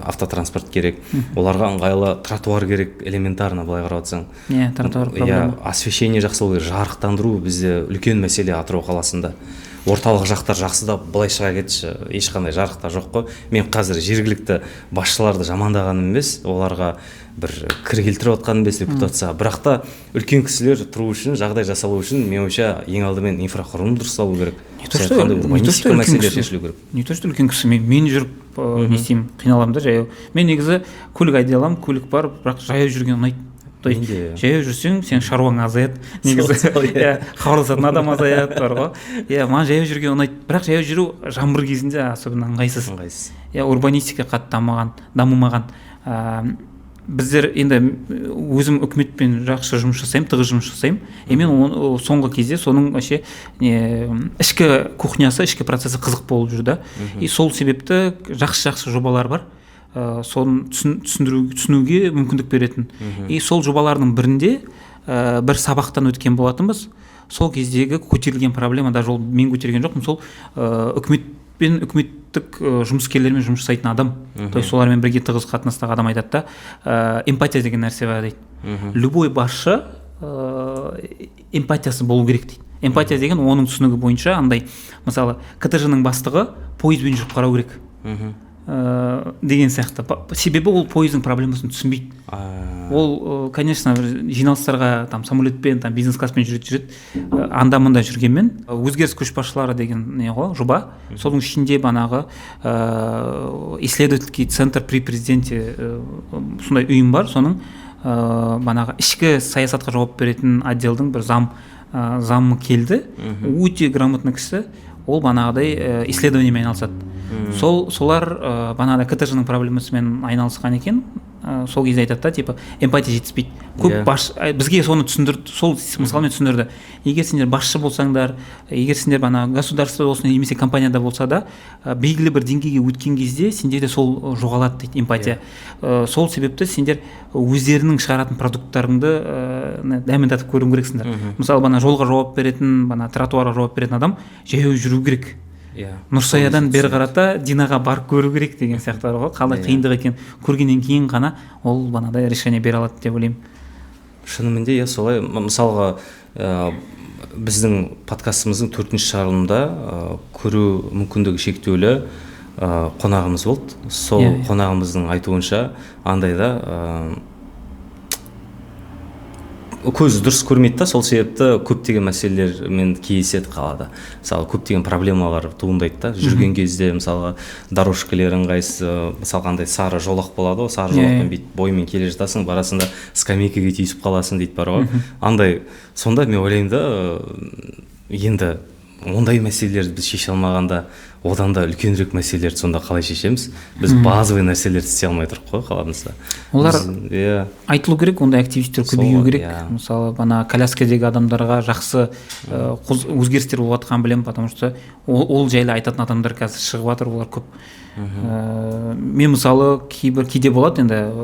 автотранспорт керек, оларға ыңғайлы тротуар керек, элементарно былай қарап отырсаң. Тротуар проблема. Освещение жақсы болу керек, жарықтандыру бізде үлкен мәселе Атырау қаласында. Орталық жақтар жақсы да былай шыға кетші, ешқандай жарықтар жоқ қой. Мен қазір жергілікті басшыларды жамандағаным емес, оларға бір кір келтіріп отқаным емес репутацияға. Бірақ та үлкен кісілер тұру үшін, жағдай жасалу үшін мен ойымша ең алдымен инфрақұрылым дұрысталу керек. Не то что үлкен кісі, мен жүріп не істеймін, қиналамын да жаяу. Мен негізі көлік айдай аламын, көлік бар, бірақ жаяу жүрген ұнайды. Жаяу жүрсең, сен шаруаң азаяды. Негізі хабарласатын адам азаяды, бар ғой. Маған жаяу жүрген ұнайды. Бірақ жаяу жүру жаңбыр кезінде особенно ыңғайсыз. Урбанистика қатты дамымаған. Біздер енді өзім үкіметпен жақсы жұмыс жасаймын, тығыз жұмыс жасаймын. Мен соңғы кезде соның ішкі кухнясы, ішкі процесі қызық болып жүрді. Сол себепті жақсы жобалар бар. Соны түсінуге мүмкіндік беретін. Сол жобалардың бірінде бір сабақтан өткен болатынбыз. Сол кездегі көтерілген проблема, даже ол мен көтерген жоқпын, сол үкіметтік жұмыскерлермен жұмыс жасайтын адам, то есть солармен бірге тығыз қатынастағы адам айтады да, эмпатия деген нәрсе бар дейді. Любой басшы эмпатиясы болу керек дейді. Эмпатия деген оның түсінігі бойынша андай, мысалы КТЖ-ның бастығы пойызбен жүріп қарау керек деген сияқты. Себебі ол пойыздың проблемасын түсінбейді. Ол, конечно, жиналыстарға самолетпен, бизнес-класспен жүреді, анда-мында жүргенмен, өзгеріс көшбасшылары деген жоба, соның ішінде банағы исследовательский центр при президенте сондай ұйым бар, соның банағы ішкі саясатқа жауап беретін отделдің бір замы келді, өте грамотный кісі, ол банағыдай исследованиямен айналысады. Солар банағыдай КТЖ-ның проблемасымен айналысқан екен, сол кезде айтады да, типа эмпатия жетіспейді. Көп бізге соны түсіндірді, сол мысалмен түсіндірді. Егер сендер басшы болсаңдар, егер сендер государство болсын, немесе компанияда болса да, белгілі бір деңгейге өткен кезде сендерде сол жоғалады дейді, эмпатия. Сол себепті сендер өздерінің шығаратын продукттарыңды дәмін татып көру керексіңдер. Мысалы жолға жауап беретін, тротуарға жауап беретін адам жаяу жүру керек. Нұрсаядан бері қарата Динаға барып көру керек деген сияқты ғой. Қалай қиындық екен көргеннен кейін ғана ол банадай решение бере алады деп ойлаймын. Шынымен де солай. Мысалға біздің подкастымыздың 4-ші шығарылымында көру мүмкіндігі шектеулі қонағымыз болды. Сол қонағымыздың айтуынша андайда көзі дұрыс көрмейді да, сол себепті көптеген мәселелермен кездеседі қалада. Мысалы көптеген проблемалар туындайды да, жүрген кезде мысалы дорожкалер ыңғайсыз, мысалы қандай сары жолақ болады ғой, сары жолақпен бүйтіп бойымен келе жатасың, барасында скамейкаға түйісіп қаласың дейді бар ғой. Андай сонда мен ойлаймын да, енді ондай мәселелерді біз шеше алмағанда одан да үлкенірек мәселелерді сонда қалай шешеміз? Біз базовый нәрселерді істей алмай тұрық қой қаламызда. Олар айтылу керек, ондай активистер көбею керек. Мысалы коляскадегі адамдарға жақсы өзгерістер болып жатқанын білемін, потому что ол жайлы айтатын адамдар қазір шығып жатыр, олар көп. Мен мысалы кейде болады енді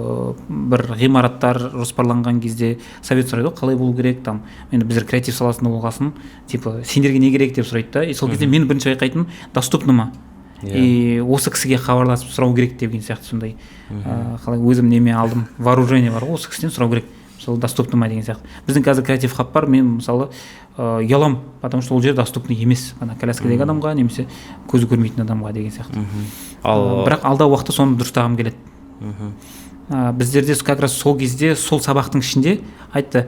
бір ғимараттар жоспарланған кезде совет сұрайды ғой, қалай болу керек, енді біздер креатив саласында болғасын, типа сендерге не керек деп сұрайды да, сол кезде мен бірінші байқайтыным доступны ма, и осы кісіге хабарласып сұрау керек деген сияқты сондай. Қалай өзім неме алдым, вооружение бар ғой, осы кісіден сұрау керек. мысалы доступны ма деген сияқты. Біздің қазір креатив хаб бар, мен мысалы ұяламын, потому что ол жер доступный емес ана коляскадегі адамға немесе көзі көрмейтін адамға деген сияқты. Бірақ алдағы уақытта соны дұрыстағым келеді. Біздерде как раз сол кезде сол сабақтың ішінде айтты,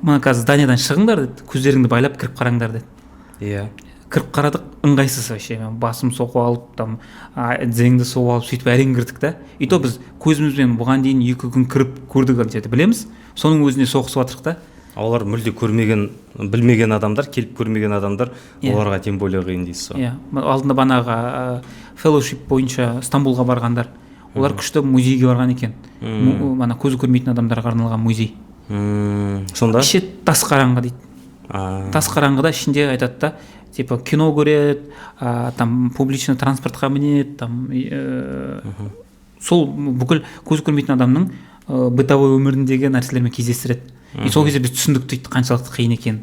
мына қазір зданиядан шығыңдар деді, көздеріңді байлап кіріп қараңдар деді. Иә. Кіріп қарадық, ыңғайсыз вообще, басым соқып алып, там дзеңді соғып алып, сөйтіп әрең кірдік та. И то біз көзімізбен бұған дейін 2 күн кіріп көрдік жерді білеміз, соның өзіне соғысып жатырық та. Олар мүлде көрмеген, білмеген адамдар, келіп көрмеген адамдар, оларға тем более қиын дейсіз ғой. Иә, алдында банаға фellowship бойынша Стамбулға барғандар, олар күшті музейге барған екен. Мана көзі көрмейтін адамдарға арналған музей. Сонда? Іші тас қараңғы дейді. Тас қараңғыда ішінде айтады да, типа кино көреді, там публичный транспортқа мінеді, там сол бүкіл көзі көрмейтін адамның бытовой өміріндегі нәрселермен кездестіреді. И сол кезде біз түсіндік дейді қаншалықты қиын екенін.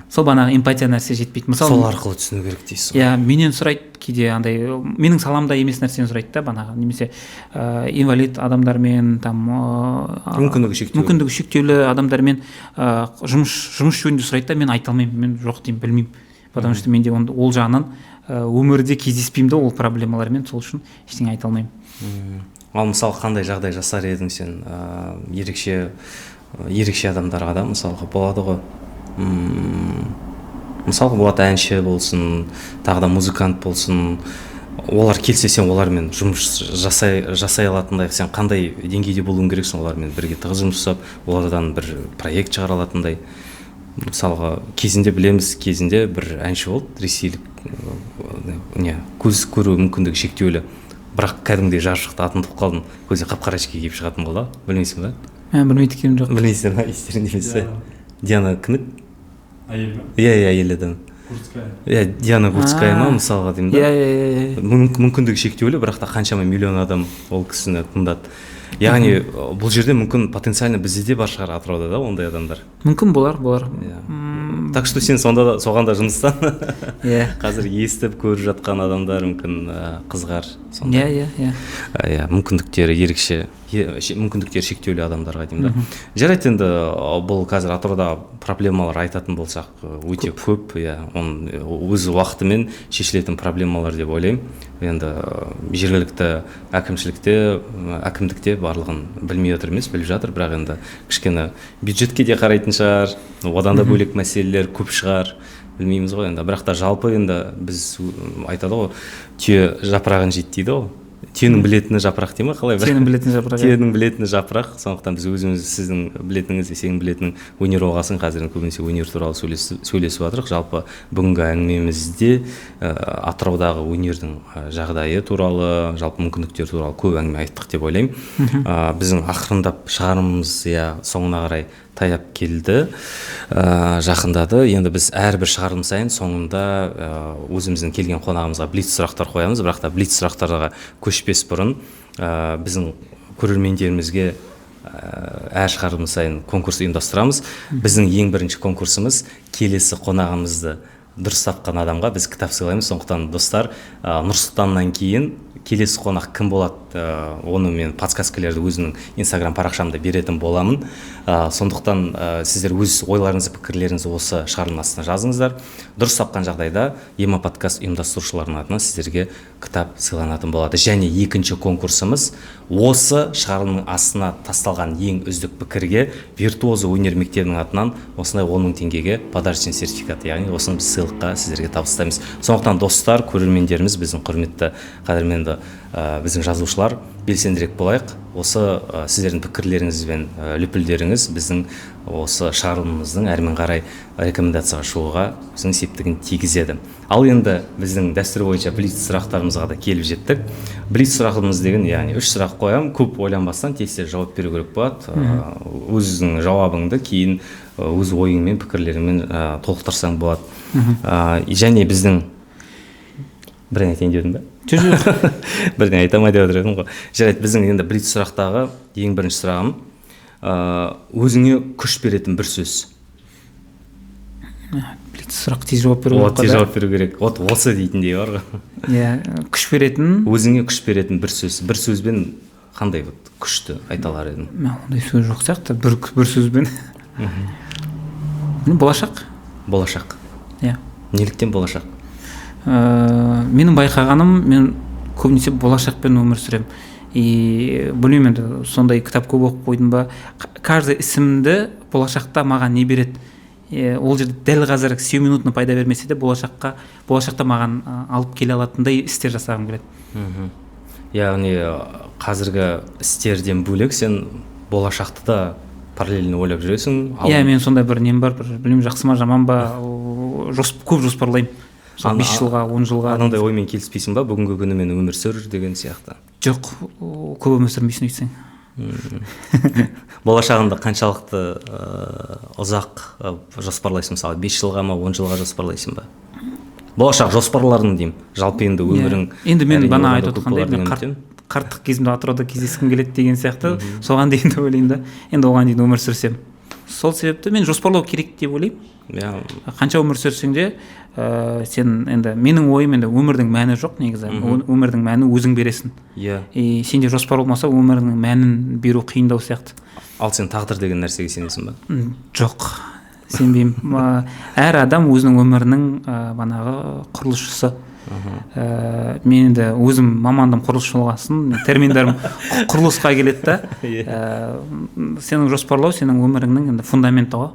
Сол бағанағы эмпатия нәрсе жетпейді. Мысалы, сол арқылы түсіну керек дейсіз ғой. Иә, менен сұрайды кейде андай, менің саламда емес нәрсені сұрайды да бағанағы, немесе инвалид адамдармен, там мүмкіндігі шектеулі адамдармен жұмыс жөнінде сұрайды да, мен айта алмаймын, мен жоқ деймін, білмеймін. Потому что менде ол жағынан өмірде кездеспеймін да ол проблемалармен, сол үшін ештеңе айта алмаймын. Ал мысалы қандай жағдай жасар едің сен ерекше адамдарға да, мысалға болады ғой. Мысалға болады әнші болсын, тағы да музыкант болсын, олар келсе сен олармен жұмыс жасай алатындай, сен қандай деңгейде болуың керексің олармен бірге тығыз жұмыс жасап, олардан бір проект шығара алатындай. Мысалға кезінде білеміз, кезінде бір әнші болды, ресейлік, көз көру мүмкіндігі шектеулі, бірақ кәдімгідей жаршықты атынып қалдым, көзіне қап-қара ішке киіп шығатын болды, білмейсің ба? Білмейді екенмін, жоқ. Білмейсің ба? Естеріңде емес пе? Диана кім еді? Әйел ма? Иә, әйел адам. Иә, Диана Гурцкая ма, мысалға деймін да. Иә. Мүмкіндігі шектеулі, бірақ та қаншама миллион адам ол кісіні тыңдады. Яғни бұл жерде мүмкін потенциально бізде де бар шығар Атырауда да ондай адамдар. Мүмкін болар. Так что сен соған да жұмыстан. Иә. Қазір естіп көріп жатқан адамдар мүмкін қызғар. Иә. Мүмкіндіктері ерекше, мүмкіндіктері шектеулі адамдарға деймін да. Жарайды, енді бұл қазір Атырауда проблемалар айтатын болсақ өте көп, оның өз уақытымен шешілетін проблемалар деп ойлаймын. Енді жергілікті әкімдікте барлығын білмей отыр емес, біліп жатыр, бірақ енді кішкене бюджетке де қарайтын шығар, одан да бөлек мәселелер көп шығар, білмейміз ғой енді. Бірақ та жалпы енді біз айтады ғой, түйе жапырағын жейді дейді ғой. Түйенің білетіні жапырақ дей ма, қалай? Түйенің білетіні жапырақ, сондықтан біз өзіміз сіздің білетініңіз, сенің білетінің өнер оғасын қазір көбінесе өнер туралы сөйлесіп жатырық. Жалпы бүгінгі әңгімемізде Атыраудағы өнердің жағдайы туралы, жалпы мүмкіндіктер туралы көп әңгіме айттық деп ойлаймын. Біздің ақырындап шығарымыз соңына қарай таяп келді, жақындады. Енді біз әрбір шығарылым сайын соңында өзіміздің келген қонағымызға блиц сұрақтар қоямыз, бірақ та блиц сұрақтарға көшпес бұрын біздің көрермендерімізге әр шығарылым сайын конкурс ұйымдастырамыз. Біздің ең бірінші конкурсымыз келесі қонағымызды дұрыс тапқан адамға біз кітап сыйлаймыз. Сондықтан достар, Нұрсұлтаннан кейін келесі қонақ кім болады, оны мен подсказкалерді өзімнің Instagram парақшамда беретін боламын. Сондықтан сіздер өз ойларыңызды, пікірлеріңізді осы шығарылым астына жазыңыздар. Дұрыс тапқан жағдайда Ема подкаст ұйымдастырушыларының атынан сіздерге кітап сыйланатын болады. Және екінші конкурсымыз осы шығарылымның астына тасталған ең үздік пікірге Виртуозы өнер мектебінің атынан осындай 10 000 теңгеге подарочный сертификат, яғни осыны біз сыйлыққа сіздерге табыстаймыз. Сондықтан достар, көрермендеріміз, біздің құрметті қадірменді біздің жазушылар, белсендірек болайық. Осы сіздердің пікірлеріңіз бен лүпілдеріңіз біздің осы шығарылымымыздың әрмен қарай рекомендацияға шығуға біздің септігін тигізеді. Ал енді біздің дәстүр бойынша блиц сұрақтарымызға да келіп жеттік. Блиц сұрағымыз деген, яғни 3 сұрақ қоямын, көп ойланбастан тез жауап беру керек болады. Өзіңнің жауабыңды кейін өз ойыңмен, пікірлеріңмен толықтырсаң болады. Және біздің бірден айтайын дедім бе? Бірден айтамай деп отыр едім ғой. Жарайды, біздің енді блиц сұрақтағы ең бірінші сұрағым, өзіңе күш беретін бір сөз. Блиц сұрақ тез жауап беру керек. Тез жауап беру керек. Осы дейтіндей бар ғой. Күш беретін. Өзіңе күш беретін бір сөз. Бір сөзбен қандай күшті айта алар едің? Ондай сөз жоқ сияқты, бір сөзбен. Болашақ. Иә. Неліктен болашақ? Менің байқағаным, мен көбінесе болашақпен өмір сүремін. Білмеймін, енді сондай кітап көп оқып қойдым ба, каждый ісімді болашақта маған не береді. Ол жерде дәл қазір 7 минутны пайда бермесе де болашақта маған алып келе алатындай істер жасағым келеді. Яғни қазіргі істерден бөлек сен болашақты да параллельно ойлап жүресің? Иә, мен сондай бір нем бар, білмеймін, жақсы ма жаман ба, көп жоспарлаймын. 5 жылға, 10 жылға. Анандай оймен келіспейсің ба, бүгінгі күні мен өмір сүр деген сияқты? Жоқ, көп өмір сүрмейсің өйтсең. Болашағында қаншалықты ұзақ жоспарлайсың, мысалы 5 жылға ма, 10 жылға жоспарлайсың ба? Болашақ жоспарларын деймін, жалпы енді өмірің. Енді мен бана айтып отқандай, қарттық кезімде атырауда кездескім келеді деген сияқты, соған дейін де ойлаймын да. Енді оған дейін өмір сүрсем. Сол себепті мен жоспарлау керек деп ойлаймын. Қанша өмір сүрсең де, сен енді менің ойым енді өмірдің мәні жоқ негізі. Өмірдің мәні өзің бересің. Сенде жоспар болмаса өмірдің мәнін беру қиындау сияқты. Ал сен тағдыр деген нәрсеге сенесің ба? Жоқ, сенбеймін. Әр адам өзінің өмірінің банағы құрылысшысы. Мен енді өзім мамандым құрылысшы болғасын, терминдарым құрылысқа келеді да. Сенің жоспарлау сенің өміріңнің енді фундаменті ғой.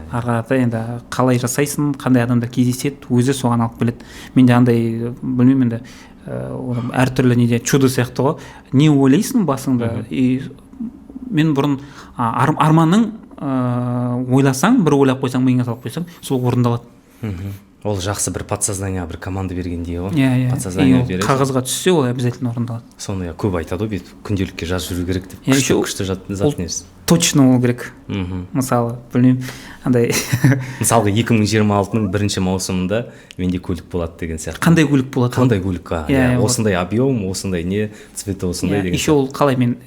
Арғарата енді қалай жасайсың, қандай адамдар кездеседі, өзі соған алып келеді. Менде андай, білмеймін енді, әртүрлі неде чудо сияқты ғой. Не ойлайсың басыңда? Мен бұрын арманың ойласаң, бір ойлап қойсаң, миыңа салып қойсаң, сол орындалады. Ол жақсы бір подсознание, бір команда бергендей ғой. Иә. Қағазға түссе, ол обязательно орындалады. Соны көп айтады ғой, күнделікке жазып жүру керек деп. Күшті зат несі. Точно ол керек. Мысалы, білмеймін, андай. Мысалға 2026-ның 1 маусымында менде көлік болады деген сияқты. Қандай көлік болады? Қандай көлік? Осындай объем, осындай не, цветі осындай деген. Еще ол қалай мен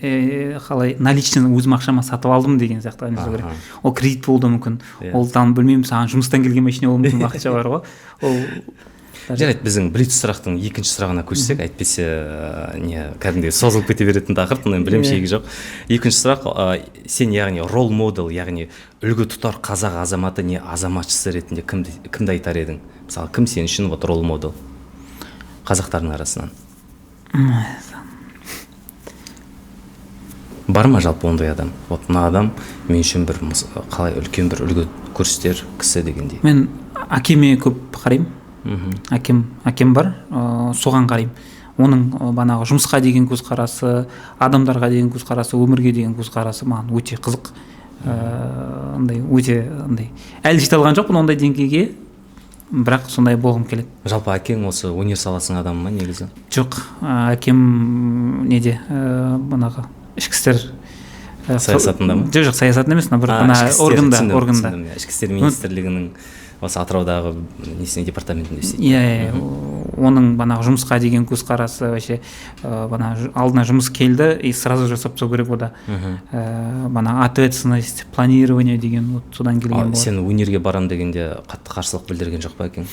наличныйны өзім ақшама сатып алдым деген сияқты айту керек. Ол кредит болуы мүмкін. Ол там білмеймін, саған жұмыстан келген машина болуы мүмкін, ақша бар ғой. Жарайды, біздің блиц сұрақтың екінші сұрағына көшсек, әйтпесе кәдімгідей созылып кете беретін тақырып, білем шегі жоқ. Екінші сұрақ, сен яғни рол модел, яғни үлгі тұтар қазақ азаматы не азаматшысы ретінде кімді айтар едің? Мысалы, кім сен үшін рол модел қазақтардың арасынан? Бар ма жалпы ондай адам? Мына адам мен үшін бір қалай үлкен бір үлгі көрсетер кісі дегендей. Мен әкеме көп қараймын. Әкем бар, соған қараймын. Оның банағы жұмысқа деген көзқарасы, адамдарға деген көзқарасы, өмірге деген көзқарасы маған өте қызық. Өте әлі жете алған жоқпын ондай деңгейге, бірақ сондай болғым келеді. Жалпы әкең осы өнер саласының адамы ма негізі? Жоқ, әкем неде, банағы ішкі істер саясатында ма? Жоқ, саясатында емес, органда. Ішкі істер министрлігінің осы Атыраудағы департаментінде істейді. Иә, оның банағы жұмысқа деген көзқарасы, вообще алдына жұмыс келді, и сразу жасап тастау керек ода. Банағы ответственность, планирование деген содан келген болады. Сен өнерге барам дегенде қатты қарсылық білдірген жоқ па әкең?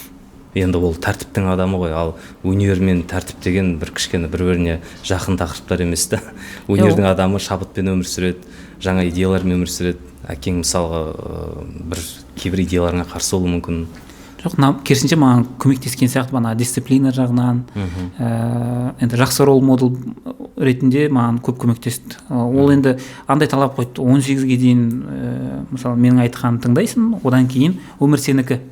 Енді ол тәртіптің адамы ғой, ал өнер мен тәртіп деген бір кішкене бір-біріне жақын тақырыптар емес та. Өнердің адамы шабытпен өмір сүреді, жаңа идеялармен өмір сүреді. Әкең мысалға бір кейбір идеяларына қарсы болуы мүмкін. Жоқ, керісінше маған көмектескен сияқты, бана дисциплина жағынан, енді жақсы рол модел ретінде маған көп көмектесті. Ол енді андай талап қойды, 18-ге дейін, мысалы, менің айтқанын тыңдайсың, одан кейін өмір сенікі.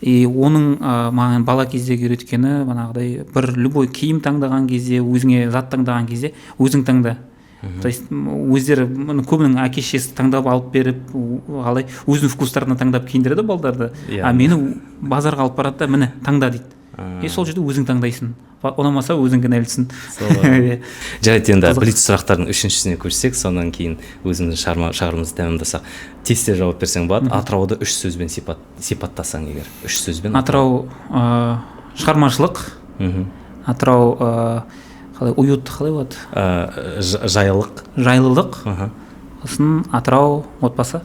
Оның маған бала кездегі үйреткені банағыдай бір любой киім таңдаған кезде, өзіңе зат таңдаған кезде өзің таңда. То есть өздері көбінің әке-шешесі таңдап алып беріп, қалай өзінің вкустарына таңдап киіндіреді балдарды. Мені базарға алып барады да, міне таңда дейді. Сол жерде өзің таңдайсың. Ұнамаса өзің кінәлісің. Жарайды, енді блиц сұрақтардың үшіншісіне көшсек, сонан кейін өзіміздің шағырымызды тәмамдасақ. Тестте жауап берсең болады. Атырауды 3 сөзбен сипаттасаң егер. 3 сөзбен. Атырау шығармашылық. Атырау қалай уют, қалай болады? Жайлылық. Сосын Атырау отбасы.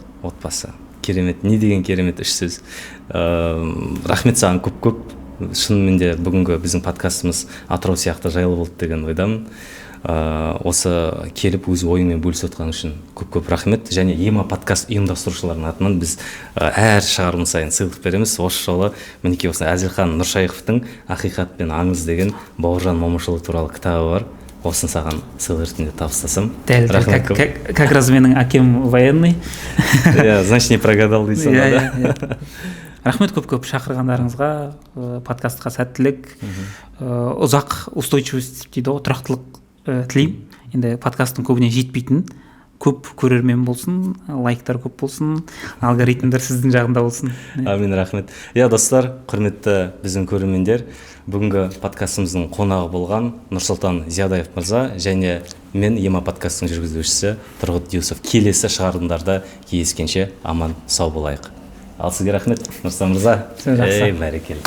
Керемет. Не деген керемет 3 сөз. Рахмет саған көп. Шынымен де бүгінгі біздің подкастымыз Атырау сияқты жайлы болды деген ойдамын. осы келіп өз ойыңмен бөлісіп отқан үшін көп рахмет. Және ема подкаст ұйымдастырушыларының атынан біз әр шығарылым сайын сыйлық береміз. Осы жолы мінекей осы Әзілхан Нұршайықовтың «Ақиқат пен аңыз» деген Бауыржан Момышұлы туралы кітабы бар. Осын саған сыйлық ретінде табыстасам. Дәл, как раз менің әкем военный. Значит, не прогадал дейсің. Рахмет көп шақырғандарыңызға, подкастқа сәттілік, ұзақ устойчивость дейді ғой, тұрақтылық тілеймін. Енді подкасттың көбіне жетпейтін, көп көрермен болсын, лайктар көп болсын, алгоритмдер сіздің жағында болсын. Амин, рахмет. Достар, құрметті біздің көрермендер, бүгінгі подкастымыздың қонағы болған Нұрсұлтан Зиядаев мырза және мен ема подкасттың жүргізушісі Тұрғыт Юсов. Келесі шығарылымдарда кездескенше аман сау болайық. Ал сізге рахмет, Нұрсұлтан мырза. Бәрекелді.